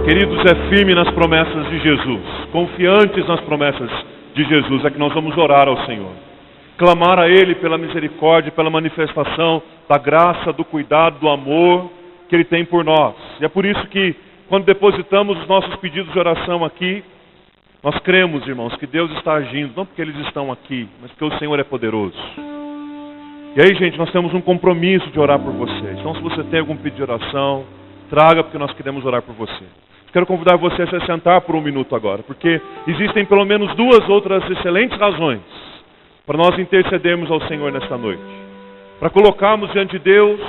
Queridos, é firme nas promessas de Jesus, confiantes nas promessas de Jesus, é que nós vamos orar ao Senhor. Clamar a Ele pela misericórdia, pela manifestação da graça, do cuidado, do amor que Ele tem por nós. E é por isso que, quando depositamos os nossos pedidos de oração aqui, nós cremos, irmãos, que Deus está agindo, não porque eles estão aqui, mas porque o Senhor é poderoso. E aí, gente, nós temos um compromisso de orar por vocês. Então, se você tem algum pedido de oração, traga, porque nós queremos orar por você. Quero convidar você a se sentar por um minuto agora, porque existem pelo menos duas outras excelentes razões para nós intercedermos ao Senhor nesta noite. Para colocarmos diante de Deus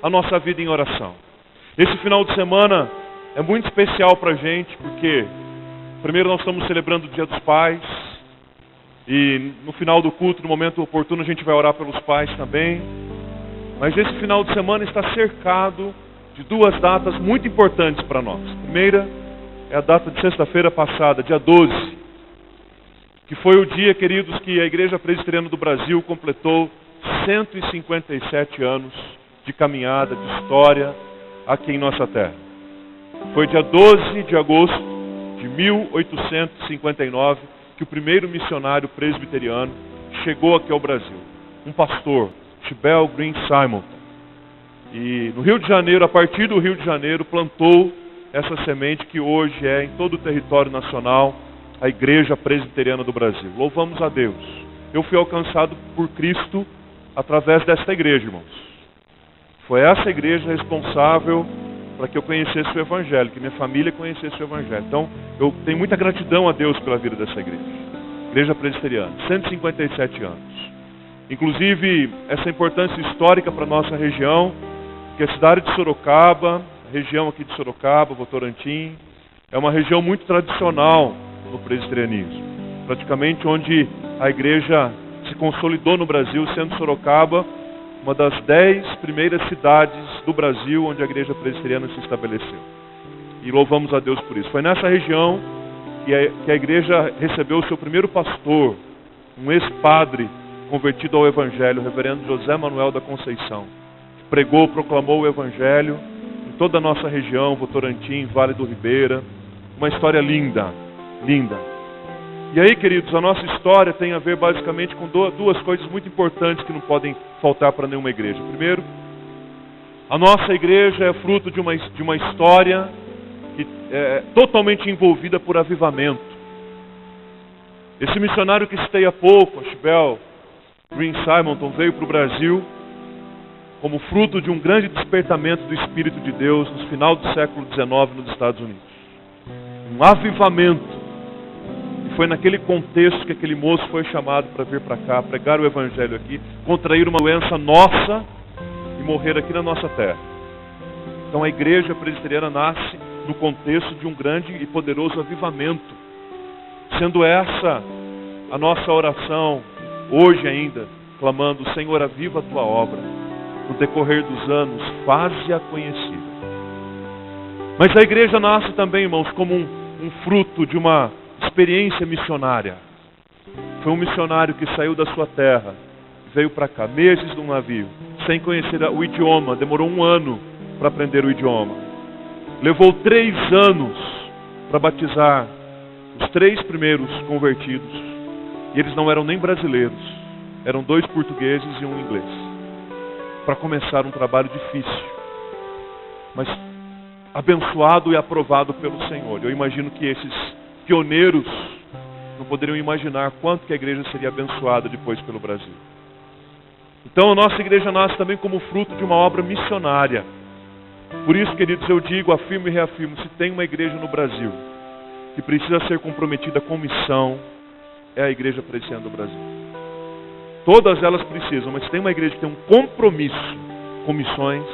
a nossa vida em oração. Esse final de semana é muito especial para a gente, porque primeiro nós estamos celebrando o Dia dos Pais, e no final do culto, no momento oportuno, a gente vai orar pelos pais também. Mas esse final de semana está cercado de duas datas muito importantes para nós. A primeira é a data de sexta-feira passada, dia 12, que foi o dia, queridos, que a Igreja Presbiteriana do Brasil completou 157 anos de caminhada, de história aqui em nossa terra. Foi dia 12 de agosto de 1859 que o primeiro missionário presbiteriano chegou aqui ao Brasil. Um pastor, Shebel Green Simonton. E no Rio de Janeiro, a partir do Rio de Janeiro, plantou essa semente que hoje é em todo o território nacional a Igreja Presbiteriana do Brasil. Louvamos a Deus. Eu fui alcançado por Cristo através desta igreja, irmãos. Foi essa igreja responsável para que eu conhecesse o Evangelho, que minha família conhecesse o Evangelho. Então, eu tenho muita gratidão a Deus pela vida dessa igreja. Igreja Presbiteriana, 157 anos. Inclusive, essa importância histórica para a nossa região, que a cidade de Sorocaba, a região aqui de Sorocaba, Votorantim, é uma região muito tradicional no presbiterianismo. Praticamente onde a igreja se consolidou no Brasil, sendo Sorocaba uma das 10 primeiras cidades do Brasil onde a igreja presbiteriana se estabeleceu. E louvamos a Deus por isso. Foi nessa região que a igreja recebeu o seu primeiro pastor, um ex-padre convertido ao Evangelho, o reverendo José Manuel da Conceição. Pregou, proclamou o Evangelho em toda a nossa região, Votorantim, Vale do Ribeira. Uma história linda, linda. E aí, queridos, a nossa história tem a ver basicamente com duas coisas muito importantes que não podem faltar para nenhuma igreja. Primeiro, a nossa igreja é fruto de uma história que é totalmente envolvida por avivamento. Esse missionário que citei há pouco, Shebel Green Simonton, veio para o Brasil como fruto de um grande despertamento do Espírito de Deus no final do século XIX nos Estados Unidos. Um avivamento. E foi naquele contexto que aquele moço foi chamado para vir para cá, pregar o Evangelho aqui, contrair uma doença nossa e morrer aqui na nossa terra. Então a igreja presbiteriana nasce no contexto de um grande e poderoso avivamento. Sendo essa a nossa oração, hoje ainda, clamando: Senhor, aviva a tua obra, no decorrer dos anos, faze-a conhecida. Mas a igreja nasce também, irmãos, como um fruto de uma experiência missionária. Foi um missionário que saiu da sua terra, veio para cá, meses num navio, sem conhecer o idioma, demorou 1 ano para aprender o idioma. Levou 3 anos para batizar os 3 primeiros convertidos. E eles não eram nem brasileiros, eram 2 portugueses e 1 inglês. Para começar um trabalho difícil, mas abençoado e aprovado pelo Senhor. Eu imagino que esses pioneiros não poderiam imaginar quanto que a igreja seria abençoada depois pelo Brasil. Então a nossa igreja nasce também como fruto de uma obra missionária. Por isso, queridos, eu digo, afirmo e reafirmo: se tem uma igreja no Brasil que precisa ser comprometida com missão, é a Igreja Presbiteriana do Brasil. Todas elas precisam, mas se tem uma igreja que tem um compromisso com missões,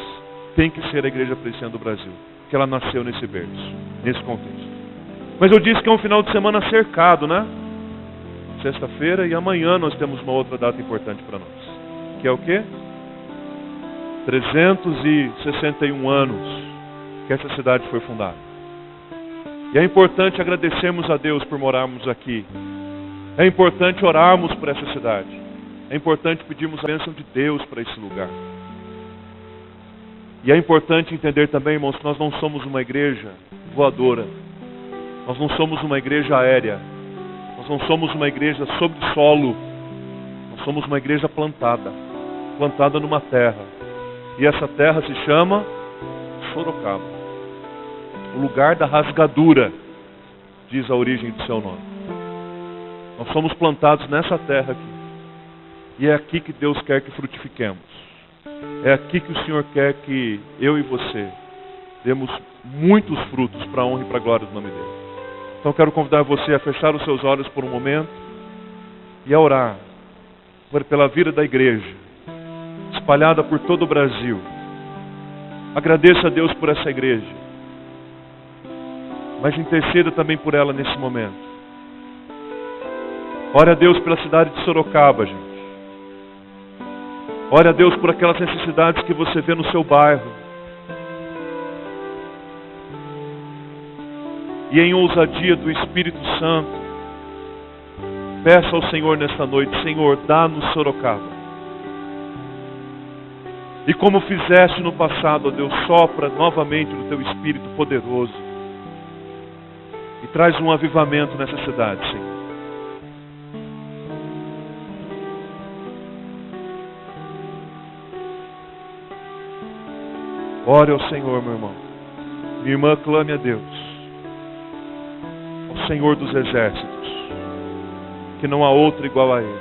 tem que ser a Igreja Presbiteriana do Brasil, porque ela nasceu nesse berço, nesse contexto. Mas eu disse que é um final de semana cercado, né? Sexta-feira e amanhã nós temos uma outra data importante para nós. Que é o quê? 361 anos que essa cidade foi fundada. E é importante agradecermos a Deus por morarmos aqui. É importante orarmos por essa cidade. É importante pedirmos a bênção de Deus para esse lugar. E é importante entender também, irmãos, que nós não somos uma igreja voadora. Nós não somos uma igreja aérea. Nós não somos uma igreja sobre solo. Nós somos uma igreja plantada numa terra. E essa terra se chama Sorocaba. O lugar da rasgadura, diz a origem do seu nome. Nós somos plantados nessa terra aqui. E é aqui que Deus quer que frutifiquemos. É aqui que o Senhor quer que eu e você demos muitos frutos para a honra e para a glória do nome dele. Então eu quero convidar você a fechar os seus olhos por um momento e a orar pela vida da igreja, espalhada por todo o Brasil. Agradeça a Deus por essa igreja, mas interceda também por ela nesse momento. Ore a Deus pela cidade de Sorocaba, gente. Ore a Deus por aquelas necessidades que você vê no seu bairro. E em ousadia do Espírito Santo, peça ao Senhor nesta noite: Senhor, dá-nos Sorocaba. E como fizeste no passado, ó Deus, sopra novamente no teu Espírito poderoso. E traz um avivamento nessa cidade, Senhor. Ore ao Senhor, meu irmão. Minha irmã, clame a Deus, ao Senhor dos exércitos, que não há outro igual a Ele.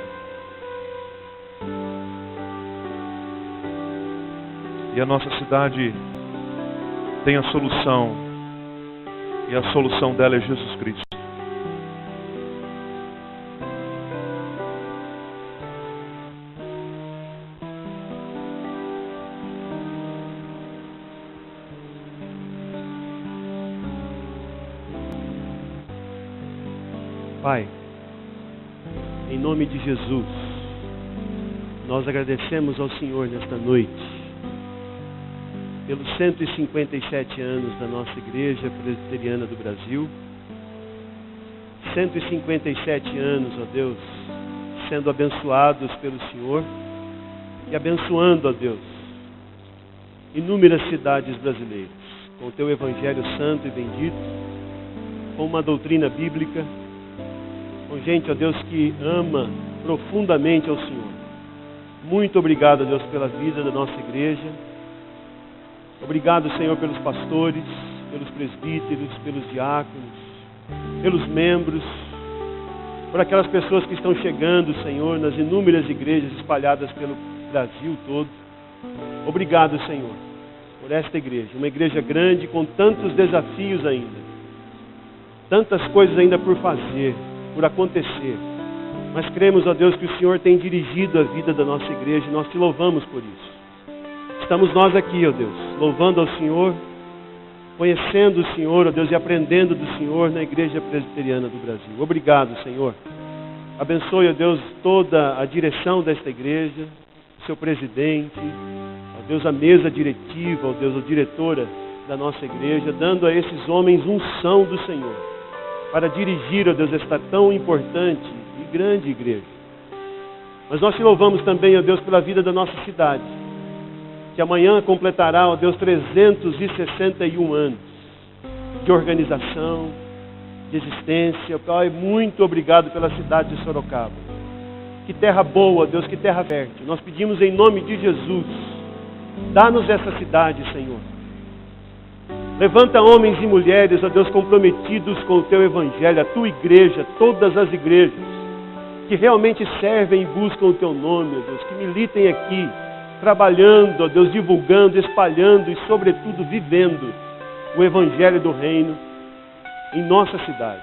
E a nossa cidade tem a solução, e a solução dela é Jesus Cristo. Pai, em nome de Jesus, nós agradecemos ao Senhor nesta noite, pelos 157 anos da nossa Igreja Presbiteriana do Brasil, 157 anos, ó Deus, sendo abençoados pelo Senhor e abençoando, ó Deus, inúmeras cidades brasileiras, com o Teu Evangelho Santo e bendito, com uma doutrina bíblica, com gente, ó Deus, que ama profundamente ao Senhor. Muito obrigado, ó Deus, pela vida da nossa igreja. Obrigado, Senhor, pelos pastores, pelos presbíteros, pelos diáconos, pelos membros, por aquelas pessoas que estão chegando, Senhor, nas inúmeras igrejas espalhadas pelo Brasil todo. Obrigado, Senhor, por esta igreja, uma igreja grande com tantos desafios ainda, tantas coisas ainda por fazer, por acontecer, mas cremos, ó Deus, que o Senhor tem dirigido a vida da nossa igreja e nós te louvamos por isso. Estamos nós aqui, ó Deus, louvando ao Senhor, conhecendo o Senhor, ó Deus, e aprendendo do Senhor na Igreja Presbiteriana do Brasil. Obrigado, Senhor. Abençoe, ó Deus, toda a direção desta igreja, seu presidente, ó Deus, a mesa diretiva, ó Deus, a diretora da nossa igreja, dando a esses homens unção do Senhor, para dirigir, ó Deus, esta tão importante e grande igreja. Mas nós te louvamos também, ó Deus, pela vida da nossa cidade, que amanhã completará, ó Deus, 361 anos de organização, de existência. Pai, muito obrigado pela cidade de Sorocaba. Que terra boa, Deus, que terra fértil. Nós pedimos em nome de Jesus, dá-nos essa cidade, Senhor. Levanta homens e mulheres, ó Deus, comprometidos com o Teu Evangelho, a Tua igreja, todas as igrejas, que realmente servem e buscam o Teu nome, ó Deus, que militem aqui, trabalhando, ó Deus, divulgando, espalhando e, sobretudo, vivendo o Evangelho do Reino em nossa cidade.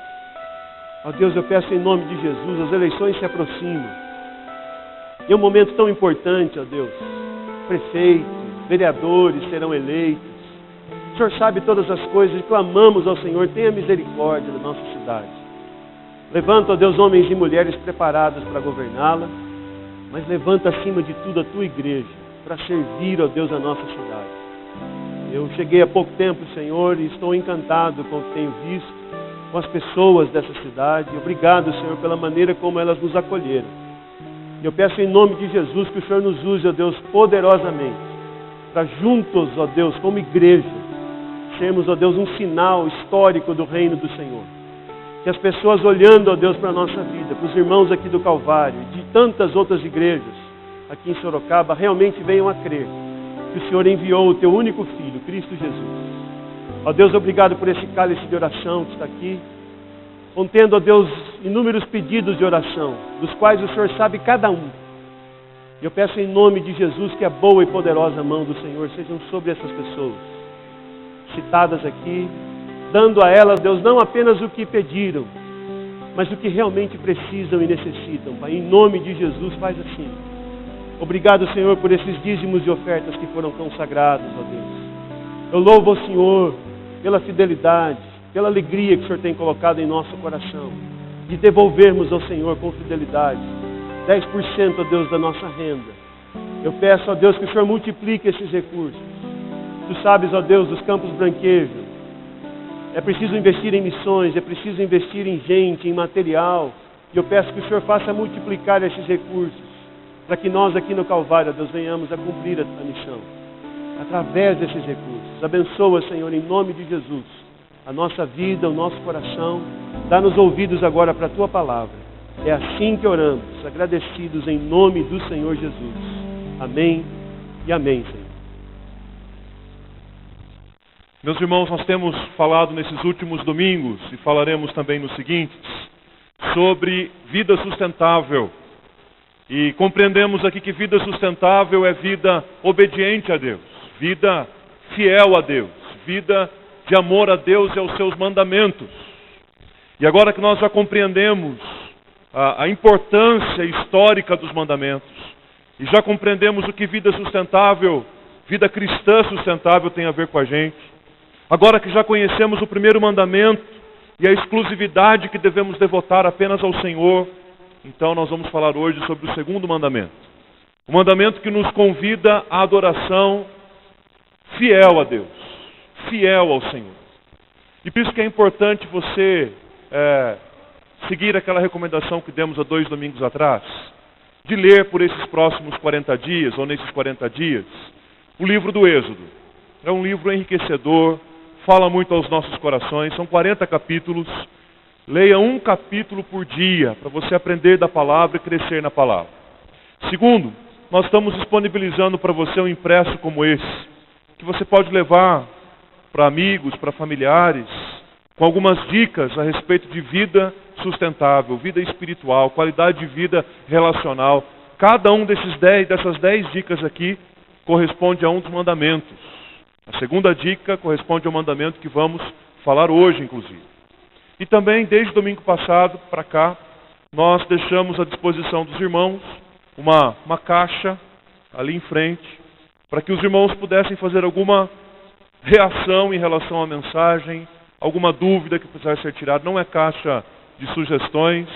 Ó Deus, eu peço em nome de Jesus, as eleições se aproximam. É um momento tão importante, ó Deus. Prefeitos, vereadores serão eleitos. O Senhor sabe todas as coisas e clamamos ao Senhor, tenha misericórdia da nossa cidade. Levanta, ó Deus, homens e mulheres preparados para governá-la, mas levanta acima de tudo a Tua igreja, para servir, ó Deus, a nossa cidade. Eu cheguei há pouco tempo, Senhor, e estou encantado com o que tenho visto, com as pessoas dessa cidade. Obrigado, Senhor, pela maneira como elas nos acolheram. E eu peço em nome de Jesus que o Senhor nos use, ó Deus, poderosamente, para juntos, ó Deus, como igreja, sermos, ó Deus, um sinal histórico do reino do Senhor. Que as pessoas olhando, ó Deus, para a nossa vida, para os irmãos aqui do Calvário, de tantas outras igrejas aqui em Sorocaba, realmente venham a crer que o Senhor enviou o Teu único Filho, Cristo Jesus. Ó Deus, obrigado por esse cálice de oração que está aqui, contendo, ó Deus, inúmeros pedidos de oração, dos quais o Senhor sabe cada um. E eu peço em nome de Jesus que a boa e poderosa mão do Senhor sejam sobre essas pessoas, citadas aqui, dando a elas, Deus, não apenas o que pediram, mas o que realmente precisam e necessitam. Pai, em nome de Jesus, faz assim. Obrigado, Senhor, por esses dízimos e ofertas que foram consagrados, ó Deus. Eu louvo ao Senhor pela fidelidade, pela alegria que o Senhor tem colocado em nosso coração, de devolvermos ao Senhor com fidelidade 10%, ó Deus, da nossa renda. Eu peço, ó Deus, que o Senhor multiplique esses recursos. Tu sabes, ó Deus, dos campos branquejos. É preciso investir em missões, é preciso investir em gente, em material. E eu peço que o Senhor faça multiplicar esses recursos, para que nós aqui no Calvário, ó Deus, venhamos a cumprir a missão, através desses recursos. Abençoa, Senhor, em nome de Jesus, a nossa vida, o nosso coração. Dá-nos ouvidos agora para a Tua palavra. É assim que oramos, agradecidos em nome do Senhor Jesus. Amém e amém, Senhor. Meus irmãos, nós temos falado nesses últimos domingos, e falaremos também nos seguintes, sobre vida sustentável. E compreendemos aqui que vida sustentável é vida obediente a Deus, vida fiel a Deus, vida de amor a Deus e aos seus mandamentos. E agora que nós já compreendemos a importância histórica dos mandamentos, e já compreendemos o que vida sustentável, vida cristã sustentável tem a ver com a gente, agora que já conhecemos o primeiro mandamento e a exclusividade que devemos devotar apenas ao Senhor, então nós vamos falar hoje sobre o segundo mandamento. O mandamento que nos convida à adoração fiel a Deus, fiel ao Senhor. E por isso que é importante você seguir aquela recomendação que demos há 2 domingos atrás, de ler por esses próximos 40 dias, ou nesses 40 dias, o livro do Êxodo. É um livro enriquecedor, fala muito aos nossos corações, são 40 capítulos. Leia um capítulo por dia, para você aprender da palavra e crescer na palavra. Segundo, nós estamos disponibilizando para você um impresso como esse, que você pode levar para amigos, para familiares, com algumas dicas a respeito de vida sustentável, vida espiritual, qualidade de vida relacional. Cada um dessas 10 dicas aqui corresponde a um dos mandamentos. A segunda dica corresponde ao mandamento que vamos falar hoje, inclusive. E também, desde domingo passado para cá, nós deixamos à disposição dos irmãos uma caixa ali em frente, para que os irmãos pudessem fazer alguma reação em relação à mensagem, alguma dúvida que precisasse ser tirada. Não é caixa de sugestões,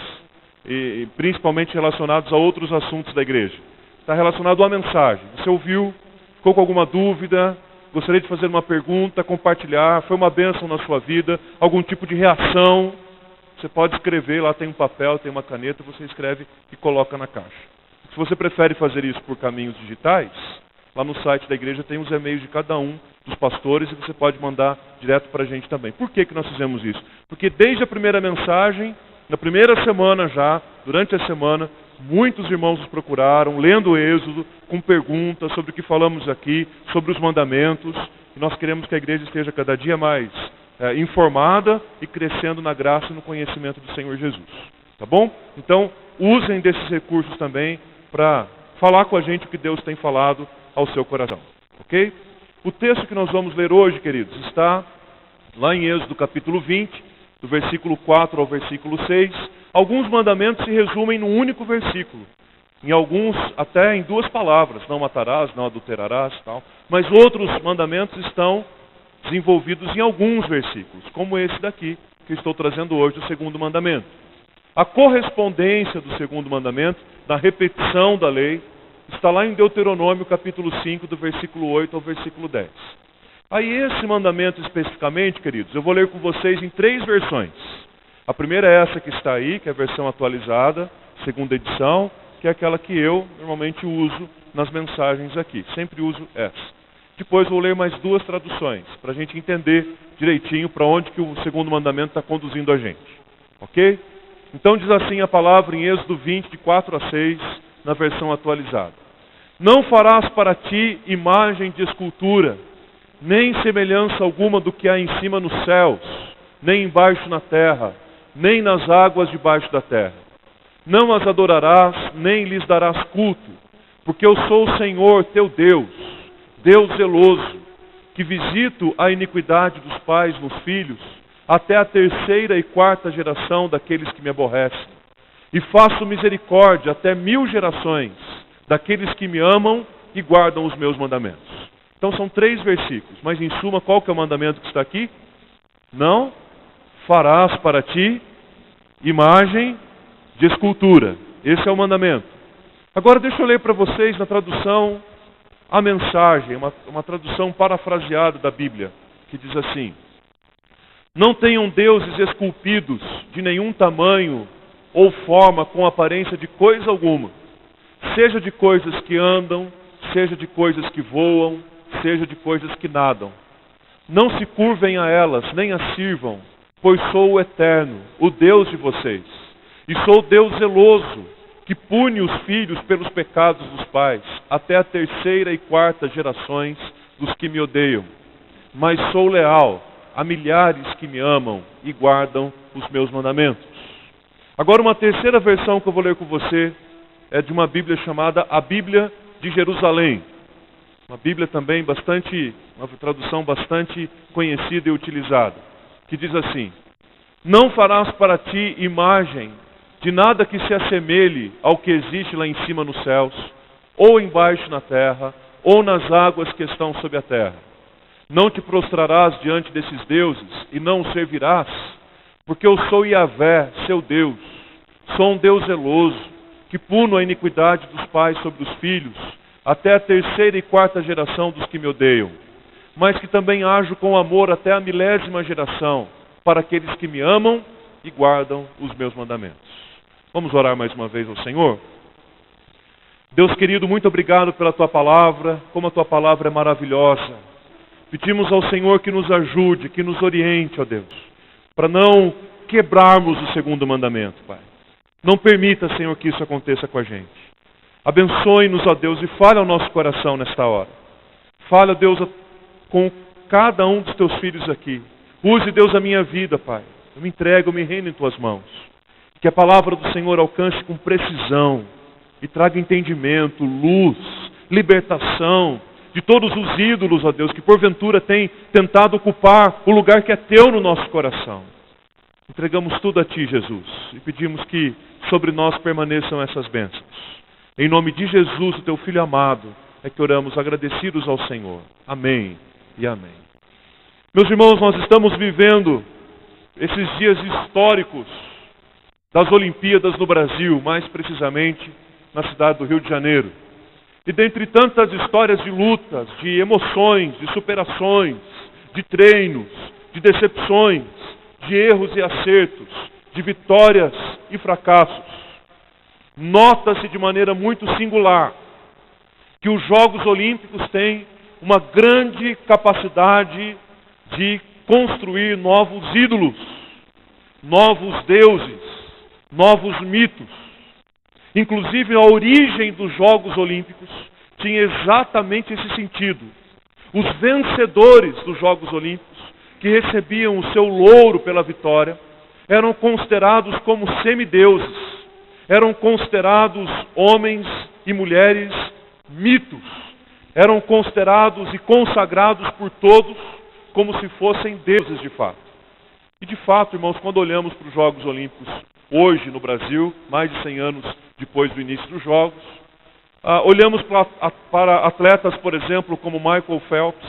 e principalmente relacionados a outros assuntos da igreja. Está relacionado à mensagem. Você ouviu, ficou com alguma dúvida, gostaria de fazer uma pergunta, compartilhar, foi uma bênção na sua vida, algum tipo de reação, você pode escrever, lá tem um papel, tem uma caneta, você escreve e coloca na caixa. Se você prefere fazer isso por caminhos digitais, lá no site da igreja tem os e-mails de cada um dos pastores e você pode mandar direto para a gente também. Por que nós fizemos isso? Porque desde a primeira mensagem, na primeira semana já, durante a semana, muitos irmãos nos procuraram, lendo o Êxodo, com perguntas sobre o que falamos aqui, sobre os mandamentos. E nós queremos que a igreja esteja cada dia mais informada e crescendo na graça e no conhecimento do Senhor Jesus. Tá bom? Então, usem desses recursos também para falar com a gente o que Deus tem falado ao seu coração. Ok? O texto que nós vamos ler hoje, queridos, está lá em Êxodo capítulo 20, do versículo 4 ao versículo 6. Alguns mandamentos se resumem num único versículo. Em alguns, até em 2 palavras. Não matarás, não adulterarás, tal. Mas outros mandamentos estão desenvolvidos em alguns versículos, como esse daqui, que eu estou trazendo hoje, o segundo mandamento. A correspondência do segundo mandamento, da repetição da lei, está lá em Deuteronômio capítulo 5, do versículo 8 ao versículo 10. Aí esse mandamento especificamente, queridos, eu vou ler com vocês em 3 versões. A primeira é essa que está aí, que é a versão atualizada, segunda edição, que é aquela que eu normalmente uso nas mensagens aqui. Sempre uso essa. Depois vou ler mais 2 traduções, para a gente entender direitinho para onde que o segundo mandamento está conduzindo a gente. Ok? Então diz assim a palavra em Êxodo 20, de 4 a 6, na versão atualizada. Não farás para ti imagem de escultura, nem semelhança alguma do que há em cima nos céus, nem embaixo na terra, nem nas águas debaixo da terra. Não as adorarás, nem lhes darás culto, porque eu sou o Senhor teu Deus, Deus zeloso, que visito a iniquidade dos pais nos filhos, até a 3ª e 4ª geração daqueles que me aborrecem. E faço misericórdia até 1000 gerações daqueles que me amam e guardam os meus mandamentos. Então são 3 versículos, mas em suma, qual que é o mandamento que está aqui? Não farás para ti imagem de escultura. Esse é o mandamento. Agora deixa eu ler para vocês na tradução a mensagem, uma tradução parafraseada da Bíblia, que diz assim: não tenham deuses esculpidos de nenhum tamanho ou forma com aparência de coisa alguma, seja de coisas que andam, seja de coisas que voam, seja de coisas que nadam. Não se curvem a elas, nem as sirvam, pois sou o Eterno, o Deus de vocês. E sou Deus zeloso, que pune os filhos pelos pecados dos pais, até a 3ª e 4ª gerações dos que me odeiam. Mas sou leal a milhares que me amam e guardam os meus mandamentos. Agora uma terceira versão que eu vou ler com você é de uma Bíblia chamada a Bíblia de Jerusalém. Uma Bíblia também uma tradução bastante conhecida e utilizada, que diz assim: não farás para ti imagem de nada que se assemelhe ao que existe lá em cima nos céus, ou embaixo na terra, ou nas águas que estão sob a terra. Não te prostrarás diante desses deuses e não os servirás, porque eu sou Yahvé, seu Deus. Sou um Deus zeloso, que puno a iniquidade dos pais sobre os filhos, até a 3ª e 4ª geração dos que me odeiam. Mas que também ajo com amor até a 1000ª geração, para aqueles que me amam e guardam os meus mandamentos. Vamos orar mais uma vez ao Senhor? Deus querido, muito obrigado pela Tua palavra, como a Tua palavra é maravilhosa. Pedimos ao Senhor que nos ajude, que nos oriente, ó Deus, para não quebrarmos o segundo mandamento, Pai. Não permita, Senhor, que isso aconteça com a gente. Abençoe-nos, ó Deus, e fale ao nosso coração nesta hora. Fale, ó Deus, com cada um dos Teus filhos aqui. Use, Deus, a minha vida, Pai. Eu me entrego, eu me rendo em Tuas mãos. Que a palavra do Senhor alcance com precisão e traga entendimento, luz, libertação de todos os ídolos, ó Deus, que porventura têm tentado ocupar o lugar que é Teu no nosso coração. Entregamos tudo a Ti, Jesus, e pedimos que sobre nós permaneçam essas bênçãos. Em nome de Jesus, o Teu Filho amado, é que oramos agradecidos ao Senhor. Amém e amém. Meus irmãos, nós estamos vivendo esses dias históricos das Olimpíadas no Brasil, mais precisamente na cidade do Rio de Janeiro. E dentre tantas histórias de lutas, de emoções, de superações, de treinos, de decepções, de erros e acertos, de vitórias e fracassos, nota-se de maneira muito singular que os Jogos Olímpicos têm uma grande capacidade de construir novos ídolos, novos deuses, novos mitos. Inclusive, a origem dos Jogos Olímpicos tinha exatamente esse sentido. Os vencedores dos Jogos Olímpicos, que recebiam o seu louro pela vitória, eram considerados como semideuses, eram considerados homens e mulheres mitos, eram considerados e consagrados por todos como se fossem deuses de fato. E de fato, irmãos, quando olhamos para os Jogos Olímpicos hoje no Brasil, mais de 100 anos depois do início dos Jogos, olhamos para atletas, por exemplo, como Michael Phelps,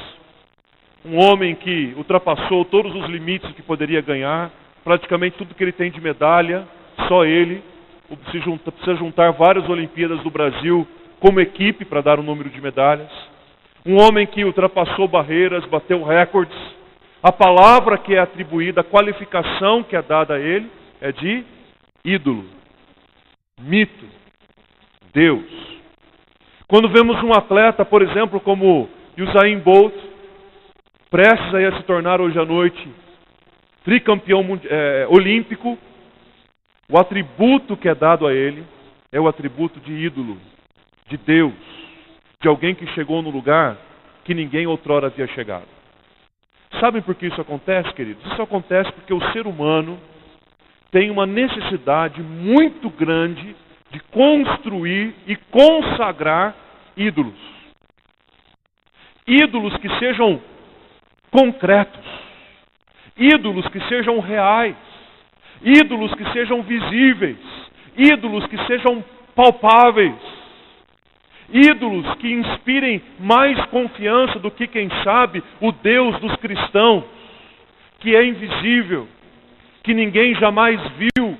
um homem que ultrapassou todos os limites que poderia ganhar, praticamente tudo que ele tem de medalha, só ele. Precisa juntar várias Olimpíadas do Brasil como equipe para dar o número de medalhas. Um homem que ultrapassou barreiras, bateu recordes. A palavra que é atribuída, a qualificação que é dada a ele é de ídolo, mito, Deus. Quando vemos um atleta, por exemplo, como E o Usain Bolt, prestes aí a se tornar hoje à noite tricampeão olímpico, o atributo que é dado a ele é o atributo de ídolo, de Deus, de alguém que chegou no lugar que ninguém outrora havia chegado. Sabem por que isso acontece, queridos? Isso acontece porque o ser humano tem uma necessidade muito grande de construir e consagrar ídolos. Ídolos que sejam concretos. Ídolos que sejam reais. Ídolos que sejam visíveis. Ídolos que sejam palpáveis. Ídolos que inspirem mais confiança do que, quem sabe, o Deus dos cristãos, que é invisível, que ninguém jamais viu.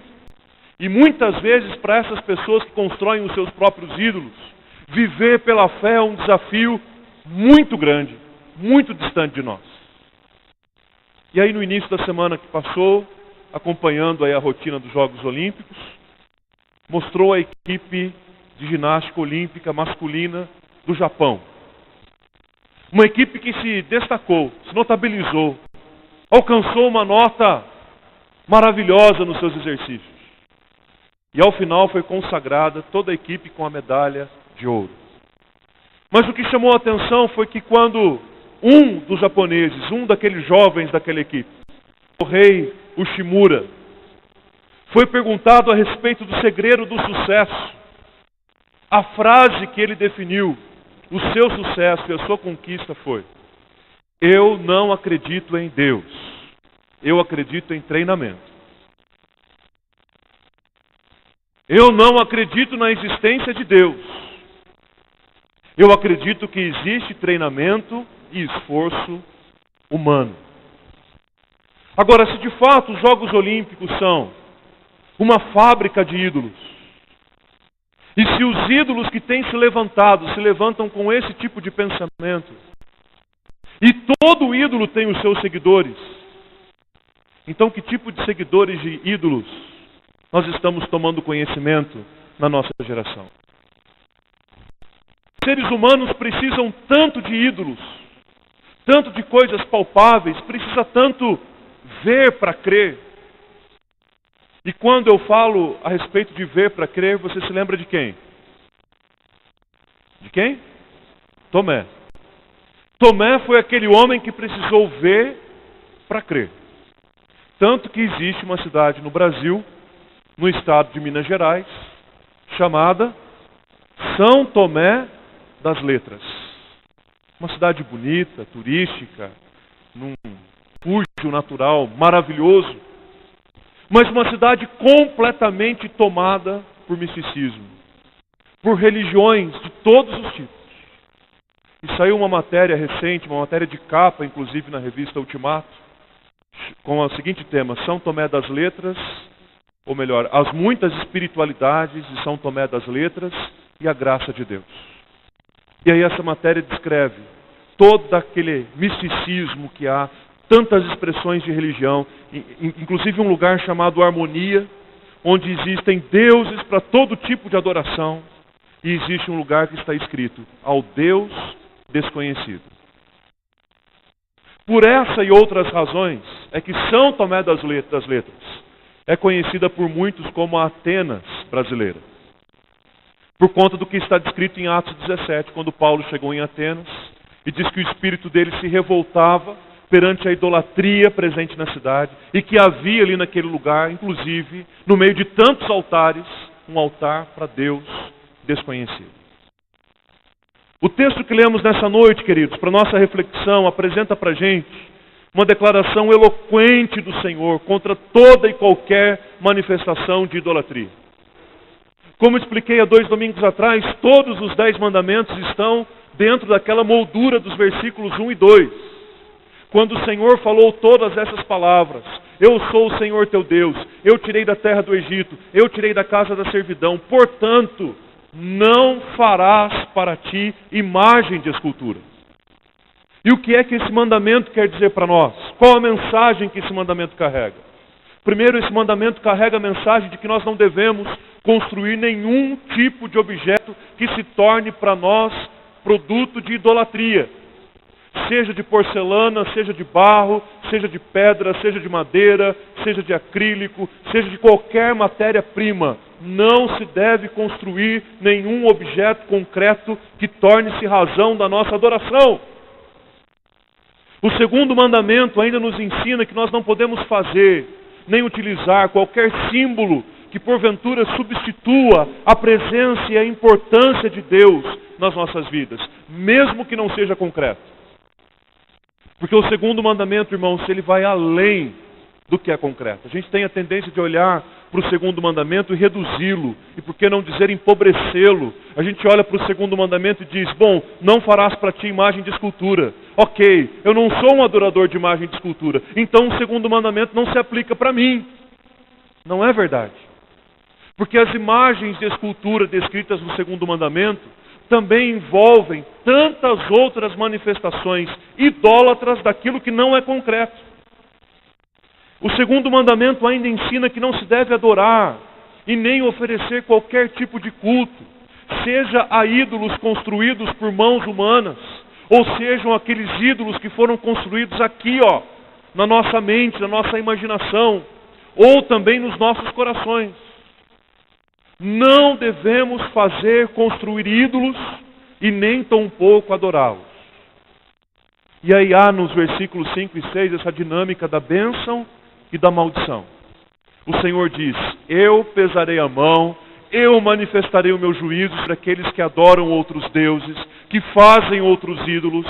E muitas vezes, para essas pessoas que constroem os seus próprios ídolos, viver pela fé é um desafio muito grande, muito distante de nós. E aí, no início da semana que passou, acompanhando aí a rotina dos Jogos Olímpicos, mostrou a equipe de ginástica olímpica masculina do Japão. Uma equipe que se destacou, se notabilizou, alcançou uma nota maravilhosa nos seus exercícios. E ao final foi consagrada toda a equipe com a medalha de ouro. Mas o que chamou a atenção foi que quando um dos japoneses, um daqueles jovens daquela equipe, o rei Ushimura, foi perguntado a respeito do segredo do sucesso, a frase que ele definiu, o seu sucesso e a sua conquista foi: eu não acredito em Deus, eu acredito em treinamento. Eu não acredito na existência de Deus. Eu acredito que existe treinamento e esforço humano. Agora, se de fato os Jogos Olímpicos são uma fábrica de ídolos, e se os ídolos que têm se levantado se levantam com esse tipo de pensamento, e todo ídolo tem os seus seguidores, então que tipo de seguidores de ídolos nós estamos tomando conhecimento na nossa geração? Os seres humanos precisam tanto de ídolos, tanto de coisas palpáveis, precisa tanto ver para crer. E quando eu falo a respeito de ver para crer, você se lembra de quem? De quem? Tomé. Tomé foi aquele homem que precisou ver para crer. Tanto que existe uma cidade no Brasil, no estado de Minas Gerais, chamada São Tomé das Letras. Uma cidade bonita, turística, num refúgio natural maravilhoso, mas uma cidade completamente tomada por misticismo, por religiões de todos os tipos. E saiu uma matéria recente, uma matéria de capa, inclusive na revista Ultimato, com o seguinte tema: São Tomé das Letras, ou melhor, as muitas espiritualidades de São Tomé das Letras e a graça de Deus. E aí essa matéria descreve todo aquele misticismo que há, tantas expressões de religião, inclusive um lugar chamado Harmonia, onde existem deuses para todo tipo de adoração, e existe um lugar que está escrito: ao Deus desconhecido. Por essa e outras razões é que São Tomé das Letras é conhecida por muitos como a Atenas brasileira. Por conta do que está descrito em Atos 17, quando Paulo chegou em Atenas e diz que o espírito dele se revoltava perante a idolatria presente na cidade, e que havia ali naquele lugar, inclusive, no meio de tantos altares, um altar para Deus desconhecido. O texto que lemos nessa noite, queridos, para nossa reflexão, apresenta para a gente uma declaração eloquente do Senhor contra toda e qualquer manifestação de idolatria. Como expliquei há 2 domingos atrás, todos os 10 mandamentos estão dentro daquela moldura dos versículos 1 e 2. Quando o Senhor falou todas essas palavras: eu sou o Senhor teu Deus, eu tirei da terra do Egito, eu tirei da casa da servidão, portanto, não farás para ti imagem de escultura. E o que é que esse mandamento quer dizer para nós? Qual a mensagem que esse mandamento carrega? Primeiro, esse mandamento carrega a mensagem de que nós não devemos construir nenhum tipo de objeto que se torne para nós produto de idolatria. seja de porcelana, seja de barro, seja de pedra, seja de madeira, seja de acrílico, seja de qualquer matéria-prima. Não se deve construir nenhum objeto concreto que torne-se razão da nossa adoração. O segundo mandamento ainda nos ensina que nós não podemos fazer, nem utilizar qualquer símbolo que porventura substitua a presença e a importância de Deus nas nossas vidas, mesmo que não seja concreto. Porque o segundo mandamento, irmãos, ele vai além do que é concreto. A gente tem a tendência de olhar para o segundo mandamento e reduzi-lo, e por que não dizer empobrecê-lo? A gente olha para o segundo mandamento e diz, bom, não farás para ti imagem de escultura. Ok, eu não sou um adorador de imagem de escultura, então o segundo mandamento não se aplica para mim. Não é verdade. Porque as imagens de escultura descritas no segundo mandamento também envolvem tantas outras manifestações idólatras daquilo que não é concreto. O segundo mandamento ainda ensina que não se deve adorar e nem oferecer qualquer tipo de culto, seja a ídolos construídos por mãos humanas, ou sejam aqueles ídolos que foram construídos aqui, na nossa mente, na nossa imaginação, ou também nos nossos corações. Não devemos construir ídolos e nem tampouco adorá-los. E aí há nos versículos 5 e 6 essa dinâmica da bênção e da maldição. O Senhor diz, eu pesarei a mão, eu manifestarei o meu juízo para aqueles que adoram outros deuses, que fazem outros ídolos.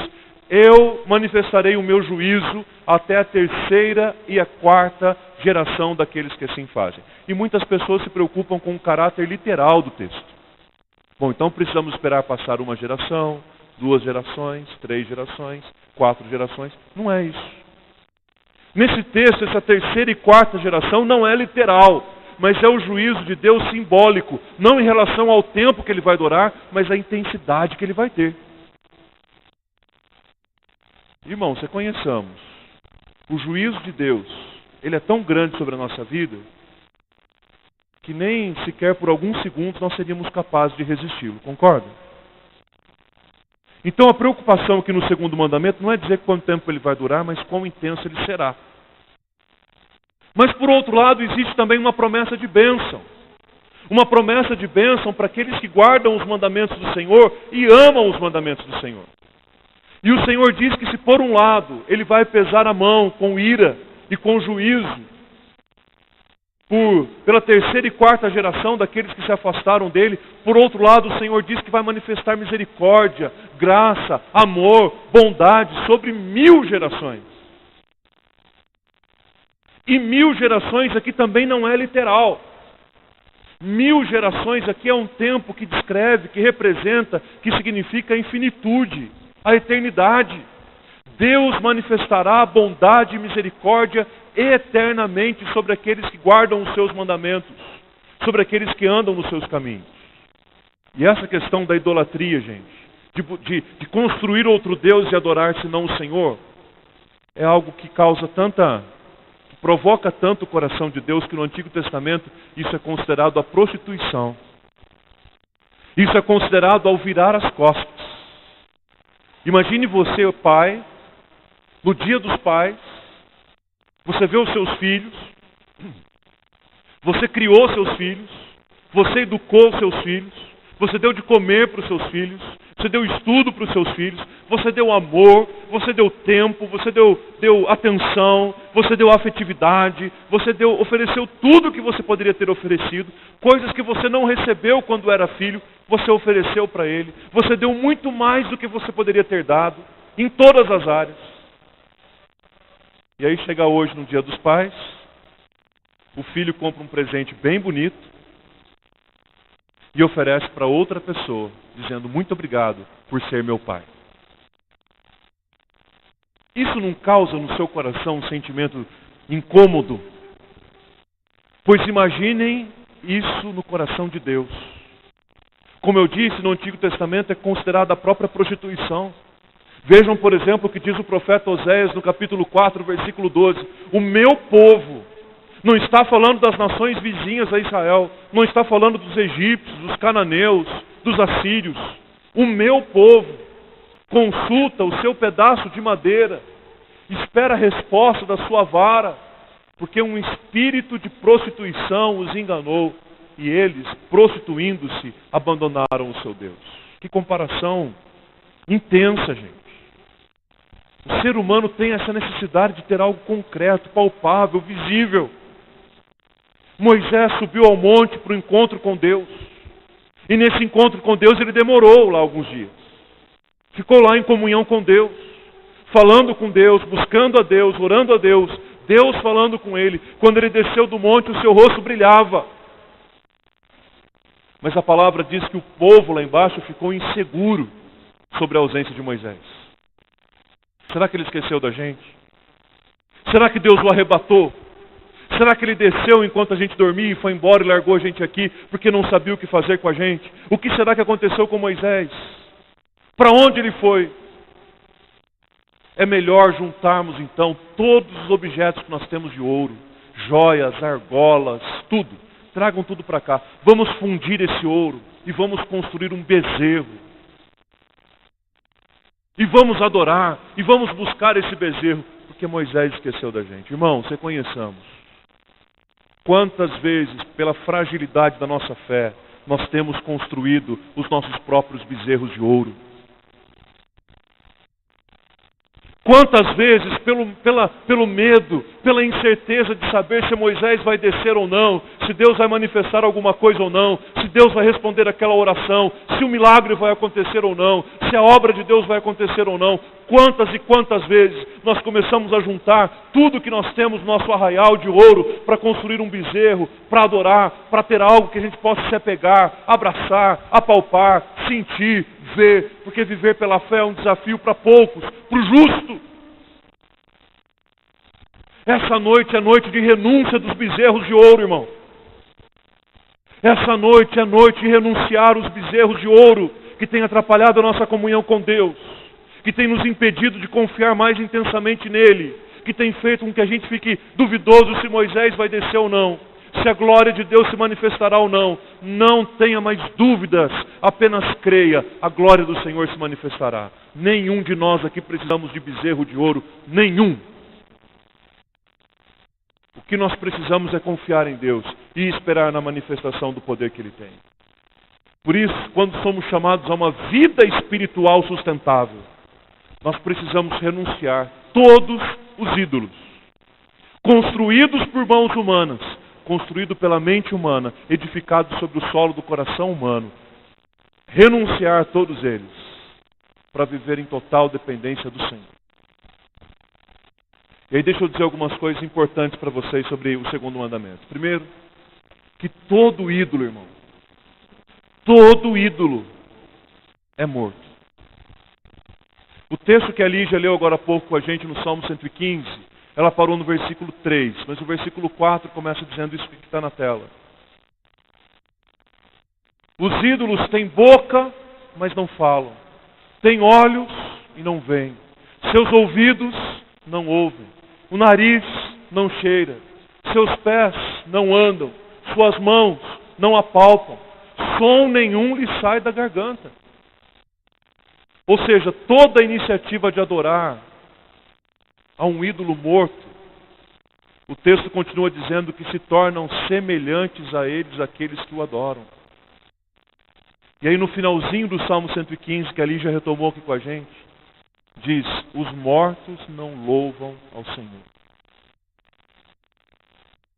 Eu manifestarei o meu juízo até a terceira e a quarta geração daqueles que assim fazem. E muitas pessoas se preocupam com o caráter literal do texto. Bom, então precisamos esperar passar uma geração, 2 gerações, 3 gerações, 4 gerações. Não é isso. Nesse texto, essa terceira e quarta geração não é literal, mas é o juízo de Deus simbólico, não em relação ao tempo que ele vai durar, mas à intensidade que ele vai ter. Irmãos, reconheçamos, o juízo de Deus, ele é tão grande sobre a nossa vida, que nem sequer por alguns segundos nós seríamos capazes de resisti-lo, concorda? Então a preocupação aqui no segundo mandamento não é dizer quanto tempo ele vai durar, mas quão intenso ele será. Mas por outro lado, existe também uma promessa de bênção. Uma promessa de bênção para aqueles que guardam os mandamentos do Senhor e amam os mandamentos do Senhor. E o Senhor diz que se por um lado ele vai pesar a mão com ira e com juízo, pela terceira e quarta geração daqueles que se afastaram dele, por outro lado o Senhor diz que vai manifestar misericórdia, graça, amor, bondade sobre 1000 gerações. E 1000 gerações aqui também não é literal. 1000 gerações aqui é um tempo que descreve, que representa, que significa a infinitude, a eternidade. Deus manifestará bondade e misericórdia eternamente sobre aqueles que guardam os seus mandamentos, sobre aqueles que andam nos seus caminhos. E essa questão da idolatria, gente, de construir outro Deus e adorar senão o Senhor, é algo que provoca tanto o coração de Deus que no Antigo Testamento isso é considerado a prostituição. Isso é considerado ao virar as costas. Imagine você, pai, no dia dos pais, você vê os seus filhos, você criou seus filhos, você educou os seus filhos, você deu de comer para os seus filhos, você deu estudo para os seus filhos, você deu amor, você deu tempo, você deu atenção, você deu afetividade, você ofereceu tudo o que você poderia ter oferecido, coisas que você não recebeu quando era filho, você ofereceu para ele, você deu muito mais do que você poderia ter dado, em todas as áreas. E aí chega hoje no dia dos pais, o filho compra um presente bem bonito e oferece para outra pessoa, dizendo muito obrigado por ser meu pai. Isso não causa no seu coração um sentimento incômodo? Pois imaginem isso no coração de Deus. Como eu disse, no Antigo Testamento é considerada a própria prostituição. Vejam, por exemplo, o que diz o profeta Oséias no capítulo 4, versículo 12. O meu povo, não está falando das nações vizinhas a Israel, não está falando dos egípcios, dos cananeus, dos assírios. O meu povo consulta o seu pedaço de madeira, espera a resposta da sua vara, porque um espírito de prostituição os enganou e eles, prostituindo-se, abandonaram o seu Deus. Que comparação intensa, gente. O ser humano tem essa necessidade de ter algo concreto, palpável, visível. Moisés subiu ao monte para o encontro com Deus. E nesse encontro com Deus ele demorou lá alguns dias. Ficou lá em comunhão com Deus, falando com Deus, buscando a Deus, orando a Deus, Deus falando com ele. Quando ele desceu do monte, o seu rosto brilhava. Mas a palavra diz que o povo lá embaixo ficou inseguro sobre a ausência de Moisés. Será que ele esqueceu da gente? Será que Deus o arrebatou? Será que ele desceu enquanto a gente dormia e foi embora e largou a gente aqui porque não sabia o que fazer com a gente? O que será que aconteceu com Moisés? Para onde ele foi? É melhor juntarmos então todos os objetos que nós temos de ouro, joias, argolas, tudo. Tragam tudo para cá. Vamos fundir esse ouro e vamos construir um bezerro. E vamos adorar, e vamos buscar esse bezerro, porque Moisés esqueceu da gente. Irmãos, reconheçamos. Quantas vezes, pela fragilidade da nossa fé, nós temos construído os nossos próprios bezerros de ouro. Quantas vezes, pelo medo, pela incerteza de saber se Moisés vai descer ou não, se Deus vai manifestar alguma coisa ou não, se Deus vai responder aquela oração, se o milagre vai acontecer ou não, se a obra de Deus vai acontecer ou não, quantas e quantas vezes nós começamos a juntar tudo que nós temos no nosso arraial de ouro para construir um bezerro, para adorar, para ter algo que a gente possa se apegar, abraçar, apalpar, sentir, ver, porque viver pela fé é um desafio para poucos, para o justo. Essa noite é noite de renúncia dos bezerros de ouro, irmão. Essa noite é noite de renunciar os bezerros de ouro que têm atrapalhado a nossa comunhão com Deus, que têm nos impedido de confiar mais intensamente nele, que tem feito com que a gente fique duvidoso se Moisés vai descer ou não, se a glória de Deus se manifestará ou não. Não tenha mais dúvidas, apenas creia, a glória do Senhor se manifestará. Nenhum de nós aqui precisamos de bezerro de ouro, nenhum. O que nós precisamos é confiar em Deus e esperar na manifestação do poder que Ele tem. Por isso, quando somos chamados a uma vida espiritual sustentável, nós precisamos renunciar todos os ídolos, construídos por mãos humanas, construído pela mente humana, edificado sobre o solo do coração humano. Renunciar a todos eles, para viver em total dependência do Senhor. E aí deixa eu dizer algumas coisas importantes para vocês sobre o segundo mandamento. Primeiro, que todo ídolo, irmão, todo ídolo é morto. O texto que a Lígia leu agora há pouco com a gente no Salmo 115, ela parou no versículo 3, mas o versículo 4 começa dizendo isso que está na tela. Os ídolos têm boca, mas não falam. Têm olhos e não veem. Seus ouvidos não ouvem. O nariz não cheira. Seus pés não andam. Suas mãos não apalpam. Som nenhum lhe sai da garganta. Ou seja, toda a iniciativa de adorar a um ídolo morto, o texto continua dizendo que se tornam semelhantes a eles aqueles que o adoram. E aí no finalzinho do Salmo 115, que ali já retomou aqui com a gente, diz, os mortos não louvam ao Senhor.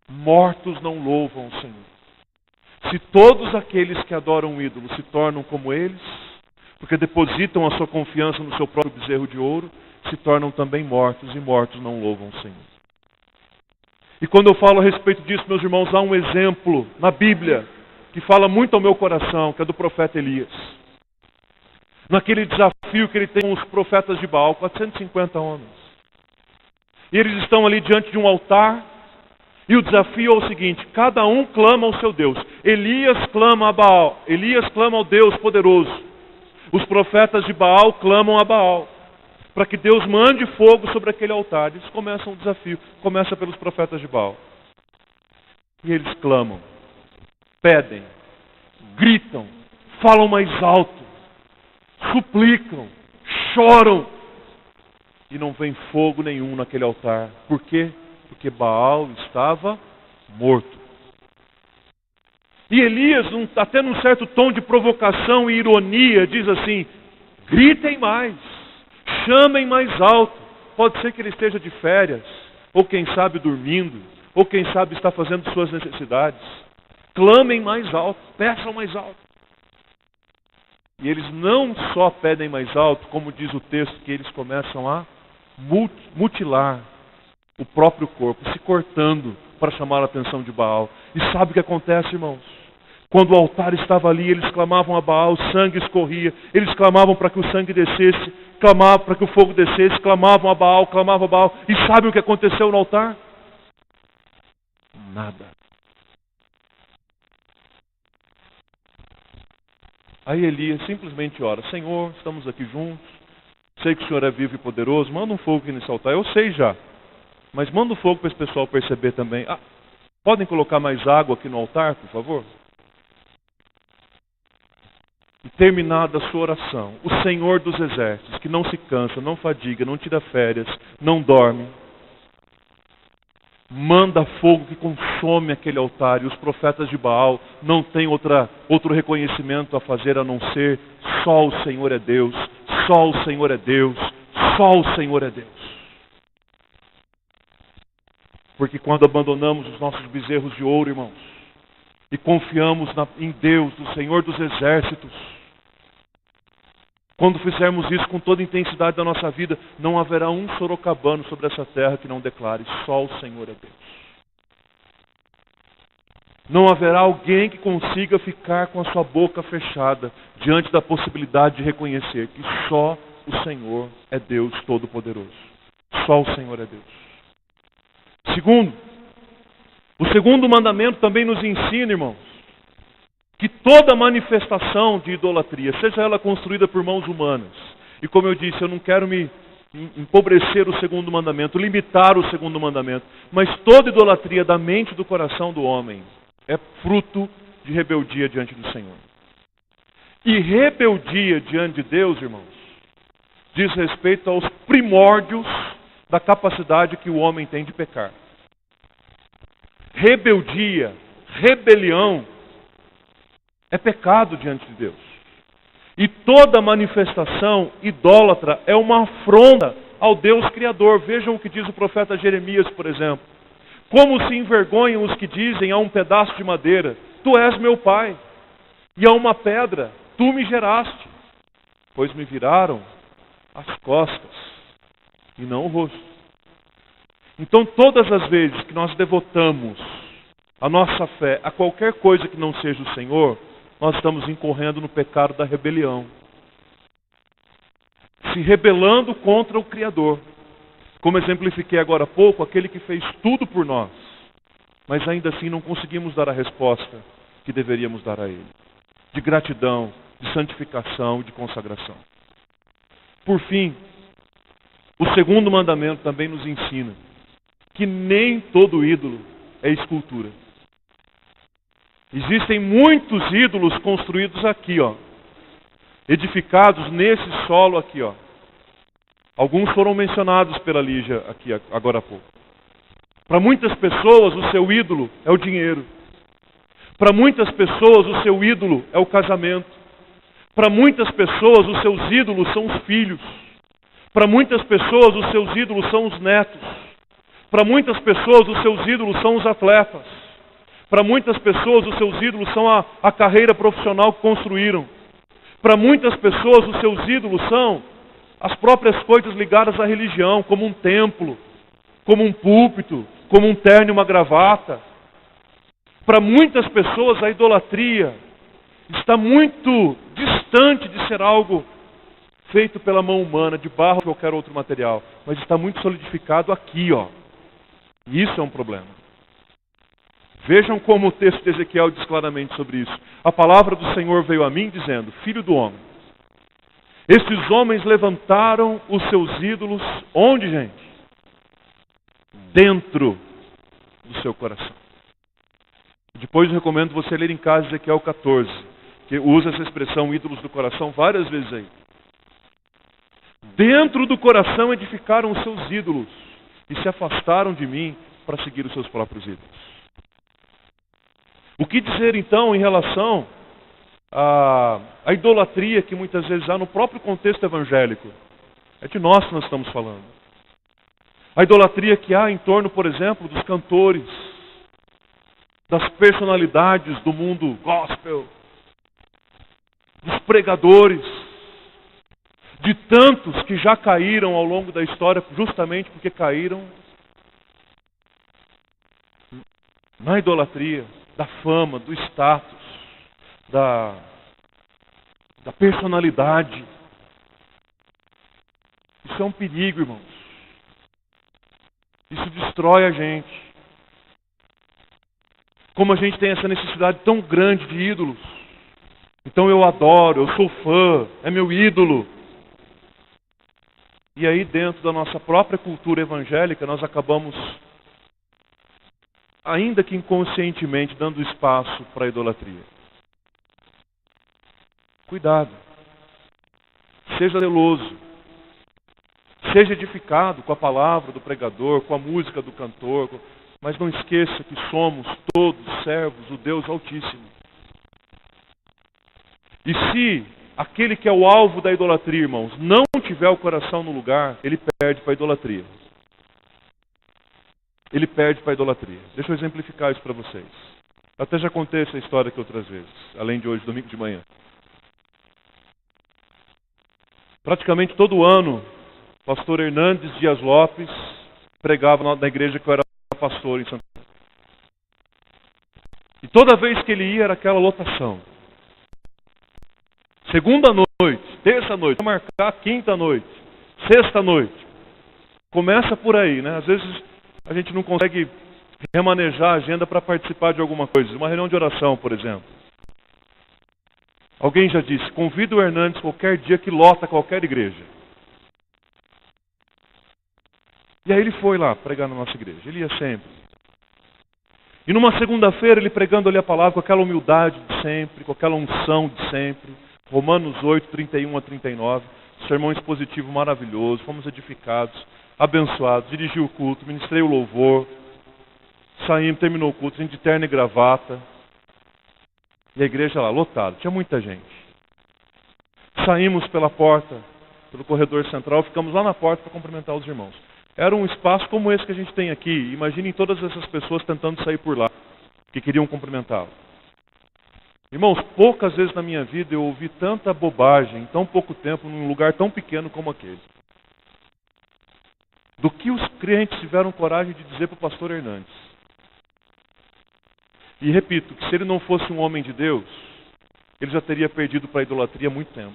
Mortos não louvam ao Senhor. Se todos aqueles que adoram um ídolo se tornam como eles, porque depositam a sua confiança no seu próprio bezerro de ouro, se tornam também mortos, e mortos não louvam o Senhor. E quando eu falo a respeito disso, meus irmãos, há um exemplo na Bíblia que fala muito ao meu coração, que é do profeta Elias. Naquele desafio que ele tem com os profetas de Baal, 450 homens. E eles estão ali diante de um altar, e o desafio é o seguinte, cada um clama ao seu Deus. Elias clama a Baal, Elias clama ao Deus poderoso. Os profetas de Baal clamam a Baal, para que Deus mande fogo sobre aquele altar. Eles começam o desafio, começa pelos profetas de Baal. E eles clamam, pedem, gritam, falam mais alto, suplicam, choram. E não vem fogo nenhum naquele altar. Por quê? Porque Baal estava morto. E Elias, até num certo tom de provocação e ironia, diz assim: gritem mais, chamem mais alto. Pode ser que ele esteja de férias, ou quem sabe dormindo, ou quem sabe está fazendo suas necessidades. Clamem mais alto, peçam mais alto. E eles não só pedem mais alto, como diz o texto, que eles começam a mutilar o próprio corpo, se cortando para chamar a atenção de Baal. E sabe o que acontece, irmãos? Quando o altar estava ali, eles clamavam a Baal, o sangue escorria. Eles clamavam para que o sangue descesse, clamavam para que o fogo descesse, clamavam a Baal, clamavam a Baal. E sabe o que aconteceu no altar? Nada. Aí Elias simplesmente ora: Senhor, estamos aqui juntos, sei que o Senhor é vivo e poderoso, manda um fogo aqui nesse altar. Eu sei já, mas manda um fogo para esse pessoal perceber também. Podem colocar mais água aqui no altar, por favor? E terminada a sua oração, o Senhor dos Exércitos, que não se cansa, não fadiga, não tira férias, não dorme, manda fogo que consome aquele altar. E os profetas de Baal não têm outro reconhecimento a fazer a não ser: só o Senhor é Deus, só o Senhor é Deus, só o Senhor é Deus. Porque quando abandonamos os nossos bezerros de ouro, irmãos, e confiamos em Deus, no Senhor dos Exércitos, quando fizermos isso com toda a intensidade da nossa vida, não haverá um sorocabano sobre essa terra que não declare: só o Senhor é Deus. Não haverá alguém que consiga ficar com a sua boca fechada diante da possibilidade de reconhecer que só o Senhor é Deus Todo-Poderoso. Só o Senhor é Deus. Segundo, o segundo mandamento também nos ensina, irmãos, que toda manifestação de idolatria, seja ela construída por mãos humanas, e como eu disse, eu não quero me empobrecer o segundo mandamento, limitar o segundo mandamento, mas toda idolatria da mente e do coração do homem é fruto de rebeldia diante do Senhor. E rebeldia diante de Deus, irmãos, diz respeito aos primórdios da capacidade que o homem tem de pecar. Rebeldia, rebelião, é pecado diante de Deus. E toda manifestação idólatra é uma afronta ao Deus Criador. Vejam o que diz o profeta Jeremias, por exemplo. Como se envergonham os que dizem a um pedaço de madeira: Tu és meu pai, e a uma pedra: Tu me geraste. Pois me viraram as costas e não o rosto. Então todas as vezes que nós devotamos a nossa fé a qualquer coisa que não seja o Senhor, nós estamos incorrendo no pecado da rebelião. Se rebelando contra o Criador. Como exemplifiquei agora há pouco, aquele que fez tudo por nós. Mas ainda assim não conseguimos dar a resposta que deveríamos dar a Ele. De gratidão, de santificação e de consagração. Por fim, o segundo mandamento também nos ensina que nem todo ídolo é escultura. Existem muitos ídolos construídos aqui, edificados nesse solo aqui, Alguns foram mencionados pela Lígia aqui agora há pouco. Para muitas pessoas o seu ídolo é o dinheiro. Para muitas pessoas o seu ídolo é o casamento. Para muitas pessoas os seus ídolos são os filhos. Para muitas pessoas os seus ídolos são os netos. Para muitas pessoas os seus ídolos são os atletas. Para muitas pessoas os seus ídolos são a carreira profissional que construíram. Para muitas pessoas os seus ídolos são as próprias coisas ligadas à religião, como um templo, como um púlpito, como um terno e uma gravata. Para muitas pessoas a idolatria está muito distante de ser algo feito pela mão humana, de barro ou qualquer outro material, mas está muito solidificado aqui, E isso é um problema. Vejam como o texto de Ezequiel diz claramente sobre isso. A palavra do Senhor veio a mim dizendo: Filho do homem, estes homens levantaram os seus ídolos, onde, gente? Dentro do seu coração. Depois eu recomendo você ler em casa Ezequiel 14, que usa essa expressão ídolos do coração várias vezes aí. dentro do coração edificaram os seus ídolos e se afastaram de mim para seguir os seus próprios ídolos. O que dizer então em relação à idolatria que muitas vezes há no próprio contexto evangélico? É de nós que nós estamos falando. A idolatria que há em torno, por exemplo, dos cantores, das personalidades do mundo gospel, dos pregadores, de tantos que já caíram ao longo da história justamente porque caíram na idolatria, da fama, do status, da personalidade. Isso é um perigo, irmãos. Isso destrói a gente. Como a gente tem essa necessidade tão grande de ídolos. Então eu adoro, eu sou fã, é meu ídolo. E aí dentro da nossa própria cultura evangélica nós acabamos, ainda que inconscientemente, dando espaço para a idolatria. Cuidado. Seja zeloso. Seja edificado com a palavra do pregador, com a música do cantor, mas não esqueça que somos todos servos do Deus Altíssimo. E se aquele que é o alvo da idolatria, irmãos, não tiver o coração no lugar, ele perde para a idolatria. Ele perde para a idolatria. Deixa eu exemplificar isso para vocês. Eu até já contei essa história aqui outras vezes, além de hoje, domingo de manhã. Praticamente todo ano, o pastor Hernandes Dias Lopes pregava na igreja que eu era pastor em Santa Cruz. E toda vez que ele ia era aquela lotação. Segunda noite, terça noite, vamos marcar quinta noite, sexta noite. Começa por aí, né? Às vezes a gente não consegue remanejar a agenda para participar de alguma coisa. Uma reunião de oração, por exemplo. Alguém já disse, convida o Hernandes qualquer dia que lota qualquer igreja. E aí ele foi lá pregar na nossa igreja. Ele ia sempre. E numa segunda-feira ele pregando ali a palavra com aquela humildade de sempre, com aquela unção de sempre. Romanos 8, 31 a 39. Sermão expositivo maravilhoso. Fomos edificados, abençoados. Dirigi o culto, ministrei o louvor. Saímos, terminou o culto, a gente de terno e gravata. E a igreja lá, lotada. Tinha muita gente. Saímos pela porta, pelo corredor central. Ficamos lá na porta para cumprimentar os irmãos. Era um espaço como esse que a gente tem aqui. Imaginem todas essas pessoas tentando sair por lá, que queriam cumprimentá-lo. Irmãos, poucas vezes na minha vida eu ouvi tanta bobagem em tão pouco tempo, num lugar tão pequeno como aquele. Do que os crentes tiveram coragem de dizer para o pastor Hernandes. E repito, que se ele não fosse um homem de Deus, ele já teria perdido para a idolatria há muito tempo.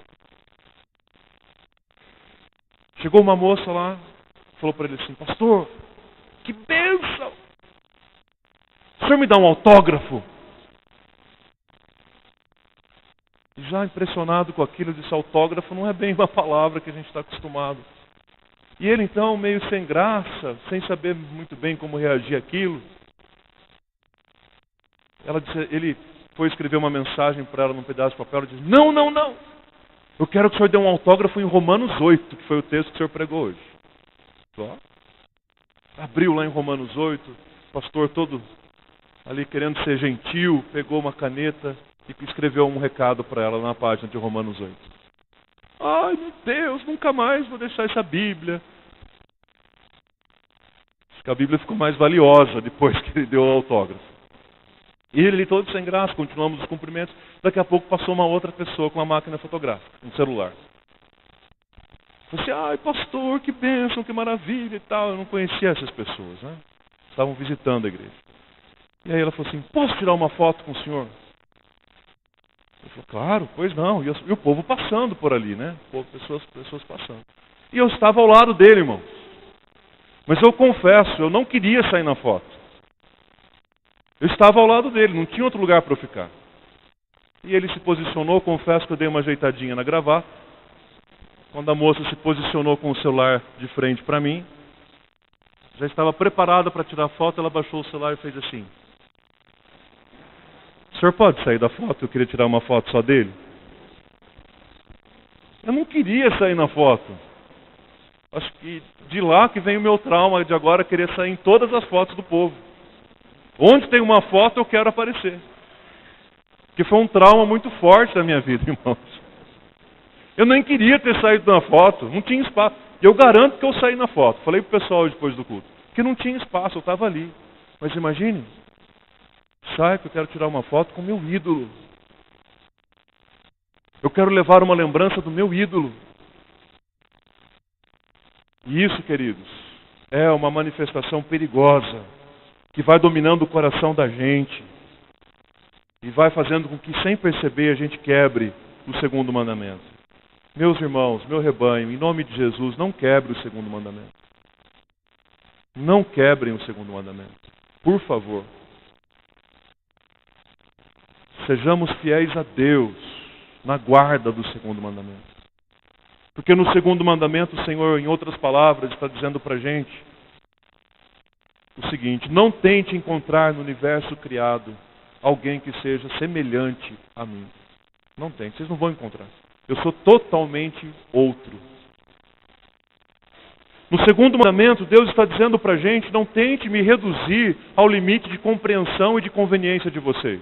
Chegou uma moça lá, falou para ele assim, pastor, que bênção! O senhor me dá um autógrafo? E já impressionado com aquilo, disse, autógrafo não é bem uma palavra que a gente está acostumado. E ele então, meio sem graça, sem saber muito bem como reagir àquilo, ele foi escrever uma mensagem para ela num pedaço de papel e disse, não, não, não, eu quero que o senhor dê um autógrafo em Romanos 8, que foi o texto que o senhor pregou hoje. Só. Abriu lá em Romanos 8, o pastor todo ali querendo ser gentil, pegou uma caneta e escreveu um recado para ela na página de Romanos 8. Ai, meu Deus, nunca mais vou deixar essa Bíblia. Acho que a Bíblia ficou mais valiosa depois que ele deu o autógrafo. E ele todo sem graça, continuamos os cumprimentos. Daqui a pouco passou uma outra pessoa com uma máquina fotográfica, um celular. Falei assim, ai pastor, que bênção, que maravilha e tal. Eu não conhecia essas pessoas, né? Estavam visitando a igreja. E aí ela falou assim, posso tirar uma foto com o senhor? Eu falei, claro, pois não. E o povo passando por ali, né? Pessoas passando. E eu estava ao lado dele, irmão. Mas eu confesso, eu não queria sair na foto. Eu estava ao lado dele, não tinha outro lugar para eu ficar. E ele se posicionou, confesso que eu dei uma ajeitadinha na gravata. Quando a moça se posicionou com o celular de frente para mim, já estava preparada para tirar foto, ela baixou o celular e fez assim. O senhor pode sair da foto? Eu queria tirar uma foto só dele. Eu não queria sair na foto. Acho que de lá que vem o meu trauma de agora querer sair em todas as fotos do povo. Onde tem uma foto eu quero aparecer. Que foi um trauma muito forte da minha vida, irmãos. Eu nem queria ter saído na foto, não tinha espaço. E eu garanto que eu saí na foto. Falei pro pessoal depois do culto, que não tinha espaço, eu estava ali. Mas imagine, sai que eu quero tirar uma foto com o meu ídolo. Eu quero levar uma lembrança do meu ídolo. E isso, queridos, é uma manifestação perigosa, que vai dominando o coração da gente. E vai fazendo com que, sem perceber, a gente quebre o segundo mandamento. Meus irmãos, meu rebanho, em nome de Jesus, não quebre o segundo mandamento. Não quebrem o segundo mandamento. Por favor. Sejamos fiéis a Deus na guarda do segundo mandamento. Porque no segundo mandamento, o Senhor, em outras palavras, está dizendo para a gente o seguinte: não tente encontrar no universo criado alguém que seja semelhante a mim. Não tem, vocês não vão encontrar. Eu sou totalmente outro. No segundo mandamento, Deus está dizendo para a gente: não tente me reduzir ao limite de compreensão e de conveniência de vocês.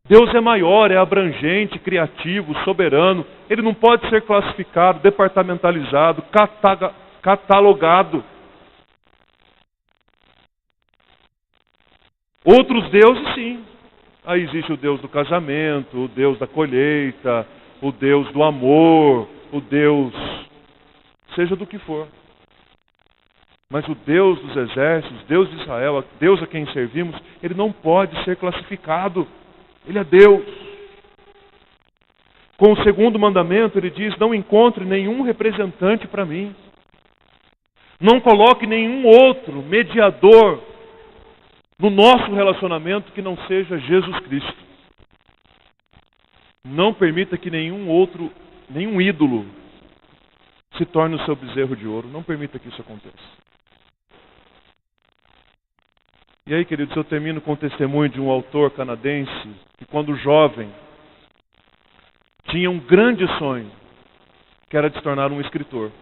Deus é maior, é abrangente, criativo, soberano. Ele não pode ser classificado, departamentalizado, catalogado. Outros deuses, sim. Aí existe o Deus do casamento, o Deus da colheita, o Deus do amor, o Deus, seja do que for. Mas o Deus dos exércitos, Deus de Israel, Deus a quem servimos, ele não pode ser classificado. Ele é Deus. Com o segundo mandamento, ele diz: não encontre nenhum representante para mim. Não coloque nenhum outro mediador no nosso relacionamento que não seja Jesus Cristo. Não permita que nenhum ídolo se torne o seu bezerro de ouro. Não permita que isso aconteça. E aí, queridos, eu termino com o testemunho de um autor canadense que, quando jovem, tinha um grande sonho, que era de se tornar um escritor.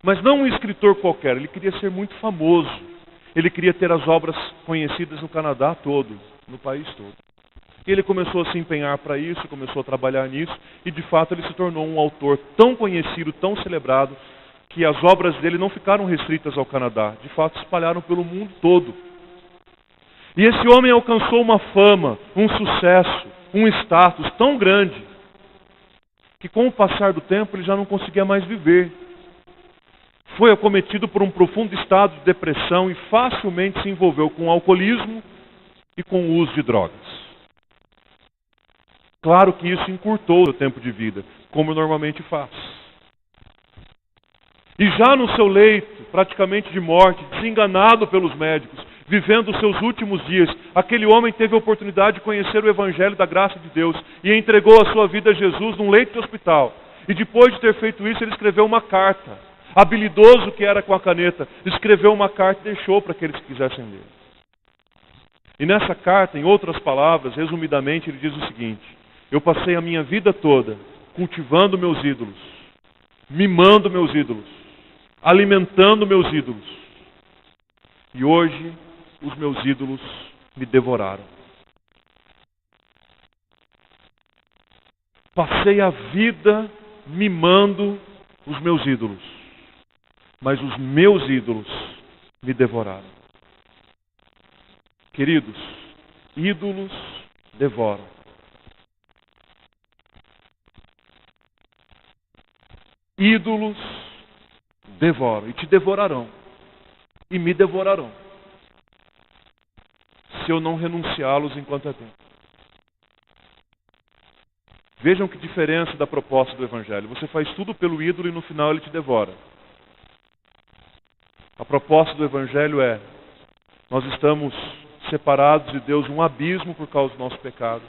Mas não um escritor qualquer, ele queria ser muito famoso. Ele queria ter as obras conhecidas no Canadá todo, no país todo. E ele começou a se empenhar para isso, começou a trabalhar nisso, e de fato ele se tornou um autor tão conhecido, tão celebrado, que as obras dele não ficaram restritas ao Canadá, de fato se espalharam pelo mundo todo. E esse homem alcançou uma fama, um sucesso, um status tão grande, que com o passar do tempo ele já não conseguia mais viver. Foi acometido por um profundo estado de depressão e facilmente se envolveu com o alcoolismo e com o uso de drogas. Claro que isso encurtou o seu tempo de vida, como normalmente faz. E já no seu leito, praticamente de morte, desenganado pelos médicos, vivendo os seus últimos dias, aquele homem teve a oportunidade de conhecer o Evangelho da graça de Deus e entregou a sua vida a Jesus num leito de hospital. E depois de ter feito isso, ele escreveu uma carta. Habilidoso que era com a caneta, escreveu uma carta e deixou para aqueles que quisessem ler. E nessa carta, em outras palavras, resumidamente, ele diz o seguinte: eu passei a minha vida toda cultivando meus ídolos, mimando meus ídolos, alimentando meus ídolos. E hoje, os meus ídolos me devoraram. Passei a vida mimando os meus ídolos, mas os meus ídolos me devoraram. Queridos, ídolos devoram. Ídolos devoram e te devorarão. E me devorarão. Se eu não renunciá-los enquanto é tempo. Vejam que diferença da proposta do Evangelho. Você faz tudo pelo ídolo e no final ele te devora. A proposta do Evangelho é: nós estamos separados de Deus num abismo por causa do nosso pecado.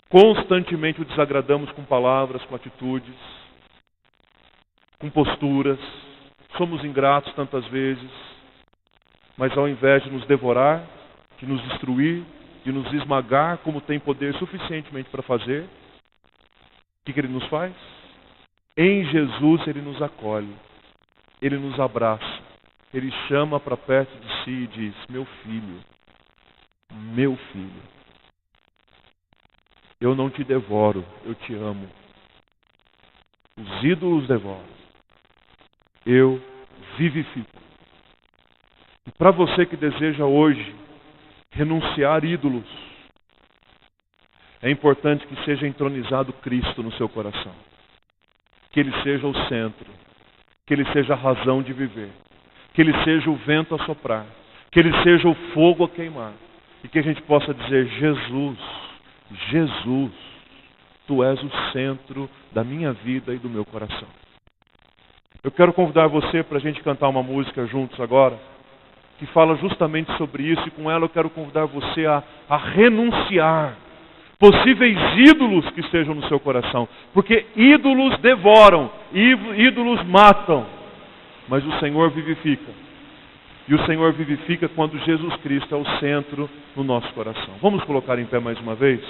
Constantemente o desagradamos com palavras, com atitudes, com posturas. Somos ingratos tantas vezes. Mas ao invés de nos devorar, de nos destruir, de nos esmagar, como tem poder suficientemente para fazer, o que ele nos faz? Em Jesus Ele nos acolhe, Ele nos abraça, Ele chama para perto de si e diz: meu filho, eu não te devoro, eu te amo. Os ídolos devoram, eu vivifico. E para você que deseja hoje renunciar ídolos, é importante que seja entronizado Cristo no seu coração. Que Ele seja o centro, que Ele seja a razão de viver, que Ele seja o vento a soprar, que Ele seja o fogo a queimar, e que a gente possa dizer: Jesus, Jesus, Tu és o centro da minha vida e do meu coração. Eu quero convidar você para a gente cantar uma música juntos agora, que fala justamente sobre isso, e com ela eu quero convidar você a renunciar possíveis ídolos que estejam no seu coração, porque ídolos devoram, ídolos matam, mas o Senhor vivifica. E o Senhor vivifica quando Jesus Cristo é o centro no nosso coração. Vamos colocar em pé mais uma vez?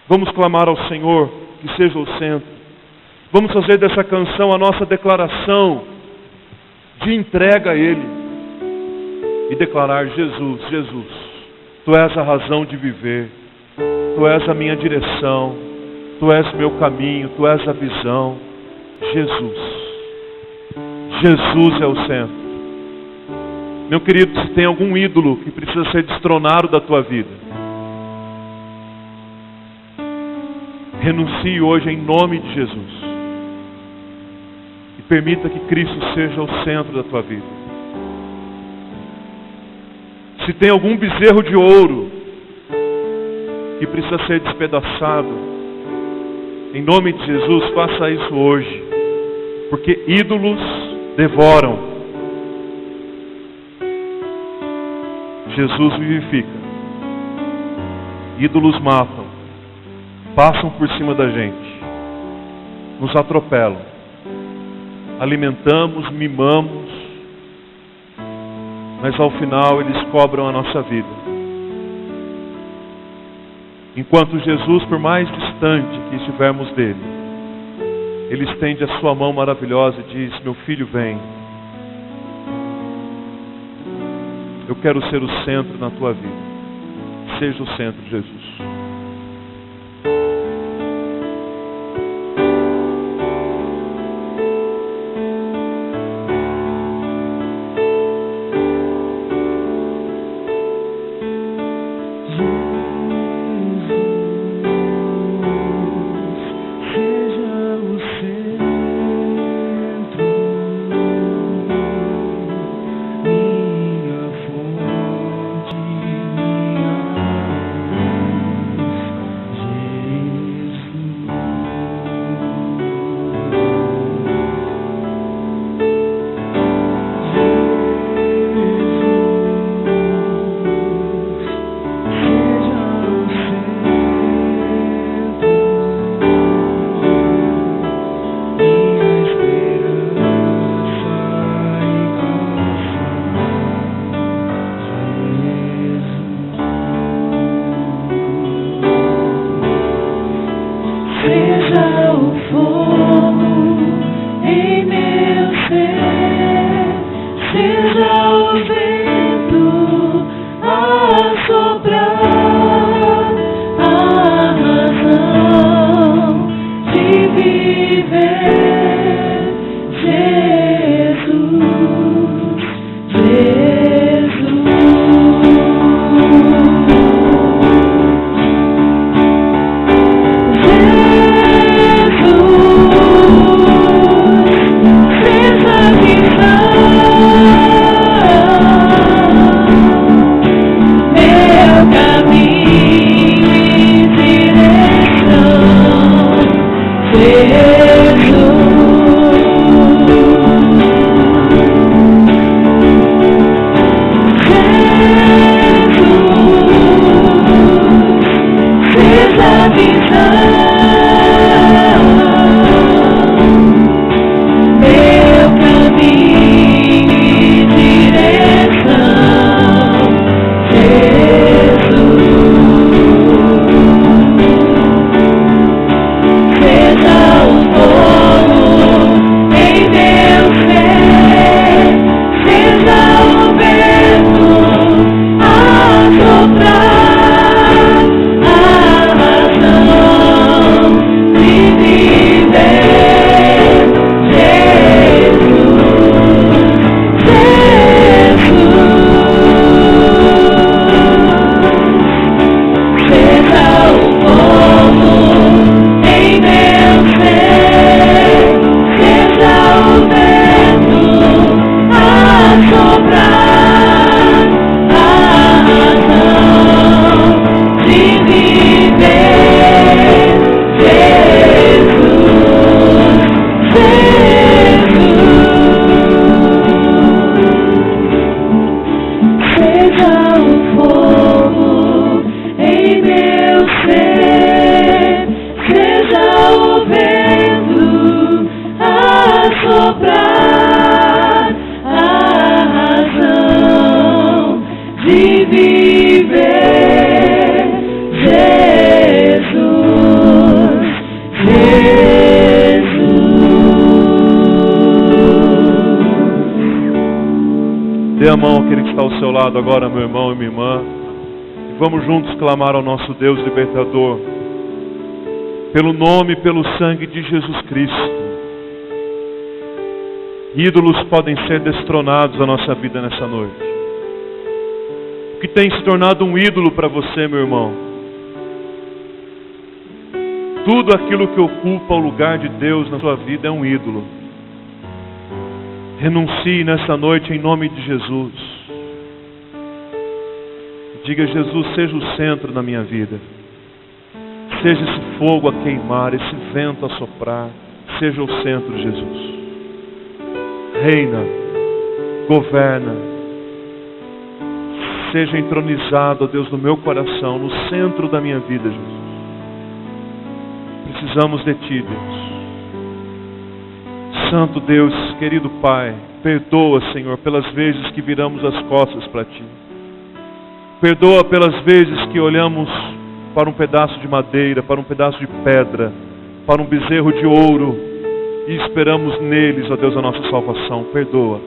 Vamos clamar ao Senhor que seja o centro. Vamos fazer dessa canção a nossa declaração de entrega a Ele e declarar: Jesus, Jesus, Tu és a razão de viver, Tu és a minha direção, Tu és meu caminho, Tu és a visão. Jesus, Jesus é o centro. Meu querido, se tem algum ídolo que precisa ser destronado da tua vida, renuncie hoje em nome de Jesus. E permita que Cristo seja o centro da tua vida. Se tem algum bezerro de ouro que precisa ser despedaçado, em nome de Jesus, faça isso hoje. Porque ídolos devoram, Jesus vivifica. Ídolos matam, passam por cima da gente, nos atropelam, alimentamos, mimamos, mas ao final eles cobram a nossa vida. Enquanto Jesus, por mais distante que estivermos dele, Ele estende a sua mão maravilhosa e diz: meu filho, vem. Eu quero ser o centro na tua vida. Seja o centro, Jesus. viver, Jesus, Dê a mão àquele que está ao seu lado agora, meu irmão e minha irmã. E vamos juntos clamar ao nosso Deus libertador. Pelo nome e pelo sangue de Jesus Cristo. Ídolos podem ser destronados da nossa vida nessa noite. O que tem se tornado um ídolo para você, meu irmão? Tudo aquilo que ocupa o lugar de Deus na sua vida é um ídolo. Renuncie nessa noite em nome de Jesus. Diga: Jesus, seja o centro na minha vida. Seja esse fogo a queimar, esse vento a soprar. Seja o centro, Jesus. Reina, governa. Seja entronizado, ó Deus, no meu coração, no centro da minha vida, Jesus. Precisamos de Ti, Deus. Santo Deus, querido Pai, perdoa, Senhor, pelas vezes que viramos as costas para Ti. Perdoa pelas vezes que olhamos para um pedaço de madeira, para um pedaço de pedra, para um bezerro de ouro e esperamos neles, ó Deus, a nossa salvação. Perdoa.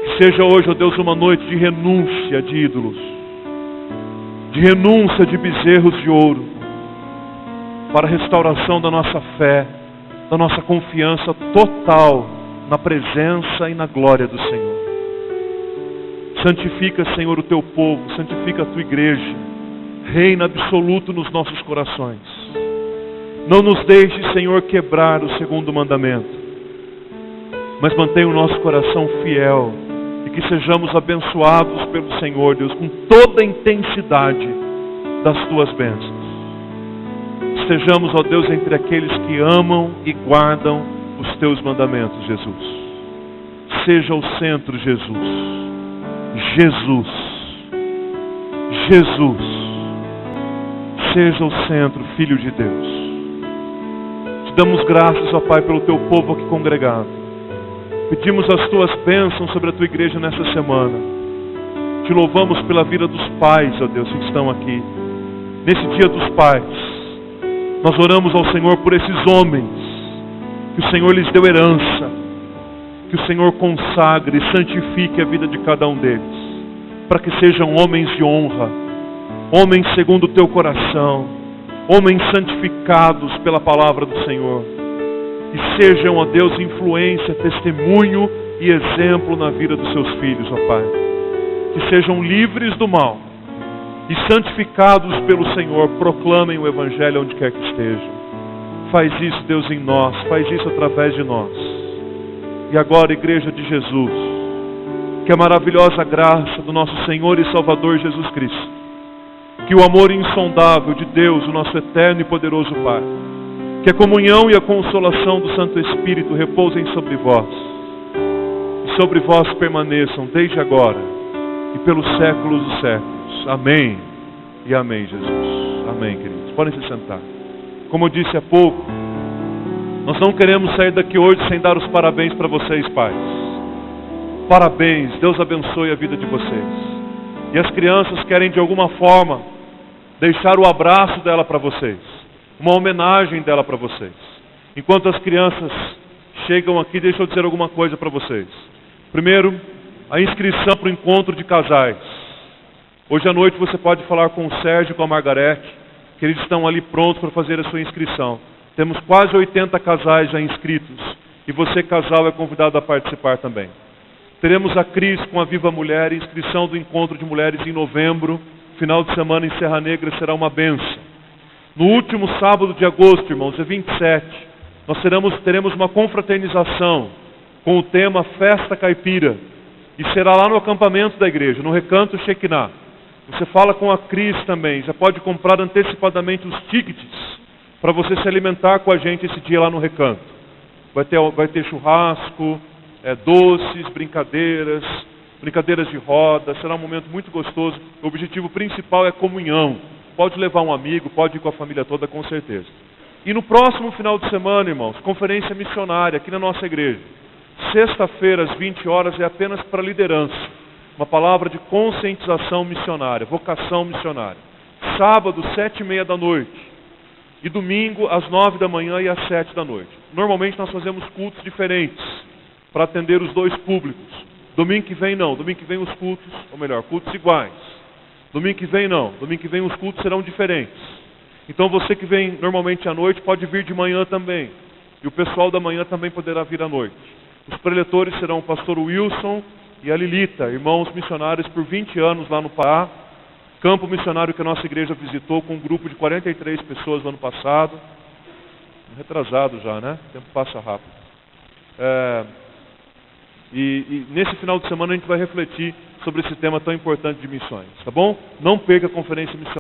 Que seja hoje, ó Deus, uma noite de renúncia de ídolos, de renúncia de bezerros de ouro, para a restauração da nossa fé, da nossa confiança total na presença e na glória do Senhor. Santifica, Senhor, o Teu povo, santifica a Tua igreja, reina absoluto nos nossos corações. Não nos deixe, Senhor, quebrar o segundo mandamento, mas mantenha o nosso coração fiel e que sejamos abençoados pelo Senhor, Deus, com toda a intensidade das Tuas bênçãos. Estejamos, ó Deus, entre aqueles que amam e guardam os Teus mandamentos, Jesus. Seja o centro, Jesus. Jesus. Jesus. Seja o centro, Filho de Deus. Te damos graças, ó Pai, pelo Teu povo aqui congregado. Pedimos as Tuas bênçãos sobre a Tua igreja nessa semana. Te louvamos pela vida dos pais, ó Deus, que estão aqui. Nesse dia dos pais. Nós oramos ao Senhor por esses homens, que o Senhor lhes deu herança, que o Senhor consagre e santifique a vida de cada um deles, para que sejam homens de honra, homens segundo o Teu coração, homens santificados pela palavra do Senhor, que sejam, ó Deus, influência, testemunho e exemplo na vida dos Seus filhos, ó Pai, que sejam livres do mal, e santificados pelo Senhor, proclamem o Evangelho onde quer que estejam. Faz isso, Deus, em nós, faz isso através de nós. E agora, Igreja de Jesus, que a maravilhosa graça do nosso Senhor e Salvador Jesus Cristo, que o amor insondável de Deus, o nosso eterno e poderoso Pai, que a comunhão e a consolação do Santo Espírito repousem sobre vós, e sobre vós permaneçam desde agora e pelos séculos dos séculos. Amém e amém, Jesus. Amém, queridos. Podem se sentar. Como eu disse há pouco, nós não queremos sair daqui hoje sem dar os parabéns para vocês, pais. Parabéns, Deus abençoe a vida de vocês. E as crianças querem de alguma forma deixar o abraço dela para vocês, uma homenagem dela para vocês. Enquanto as crianças chegam aqui, deixa eu dizer alguma coisa para vocês. Primeiro, a inscrição para o encontro de casais. Hoje à noite você pode falar com o Sérgio e com a Margarete, que eles estão ali prontos para fazer a sua inscrição. Temos quase 80 casais já inscritos, e você, casal, é convidado a participar também. Teremos a Cris com a Viva Mulher, inscrição do encontro de mulheres em novembro, final de semana em Serra Negra, será uma bênção. No último sábado de agosto, irmãos, é 27, nós teremos uma confraternização com o tema Festa Caipira, e será lá no acampamento da igreja, no Recanto Shekinah. Você fala com a Cris também, já pode comprar antecipadamente os tickets para você se alimentar com a gente esse dia lá no Recanto. Vai ter churrasco, doces, brincadeiras de roda, será um momento muito gostoso. O objetivo principal é comunhão. Pode levar um amigo, pode ir com a família toda, com certeza. E no próximo final de semana, irmãos, conferência missionária aqui na nossa igreja. Sexta-feira, às 20 horas, é apenas para liderança. uma palavra de conscientização missionária, vocação missionária. Sábado, 7h30 da noite. E domingo, às 9 da manhã e às 7 da noite. Normalmente nós fazemos cultos diferentes, para atender os dois públicos. Domingo que vem não, domingo que vem os cultos, ou melhor, cultos iguais. Domingo que vem não, domingo que vem os cultos serão diferentes. Então você que vem normalmente à noite pode vir de manhã também. E o pessoal da manhã também poderá vir à noite. Os preletores serão o pastor Wilson e a Lilita, irmãos missionários por 20 anos lá no Pará. Campo missionário que a nossa igreja visitou com um grupo de 43 pessoas no ano passado. Retrasado já, né? O tempo passa rápido. E nesse final de semana a gente vai refletir sobre esse tema tão importante de missões, tá bom? Não perca a conferência missionária.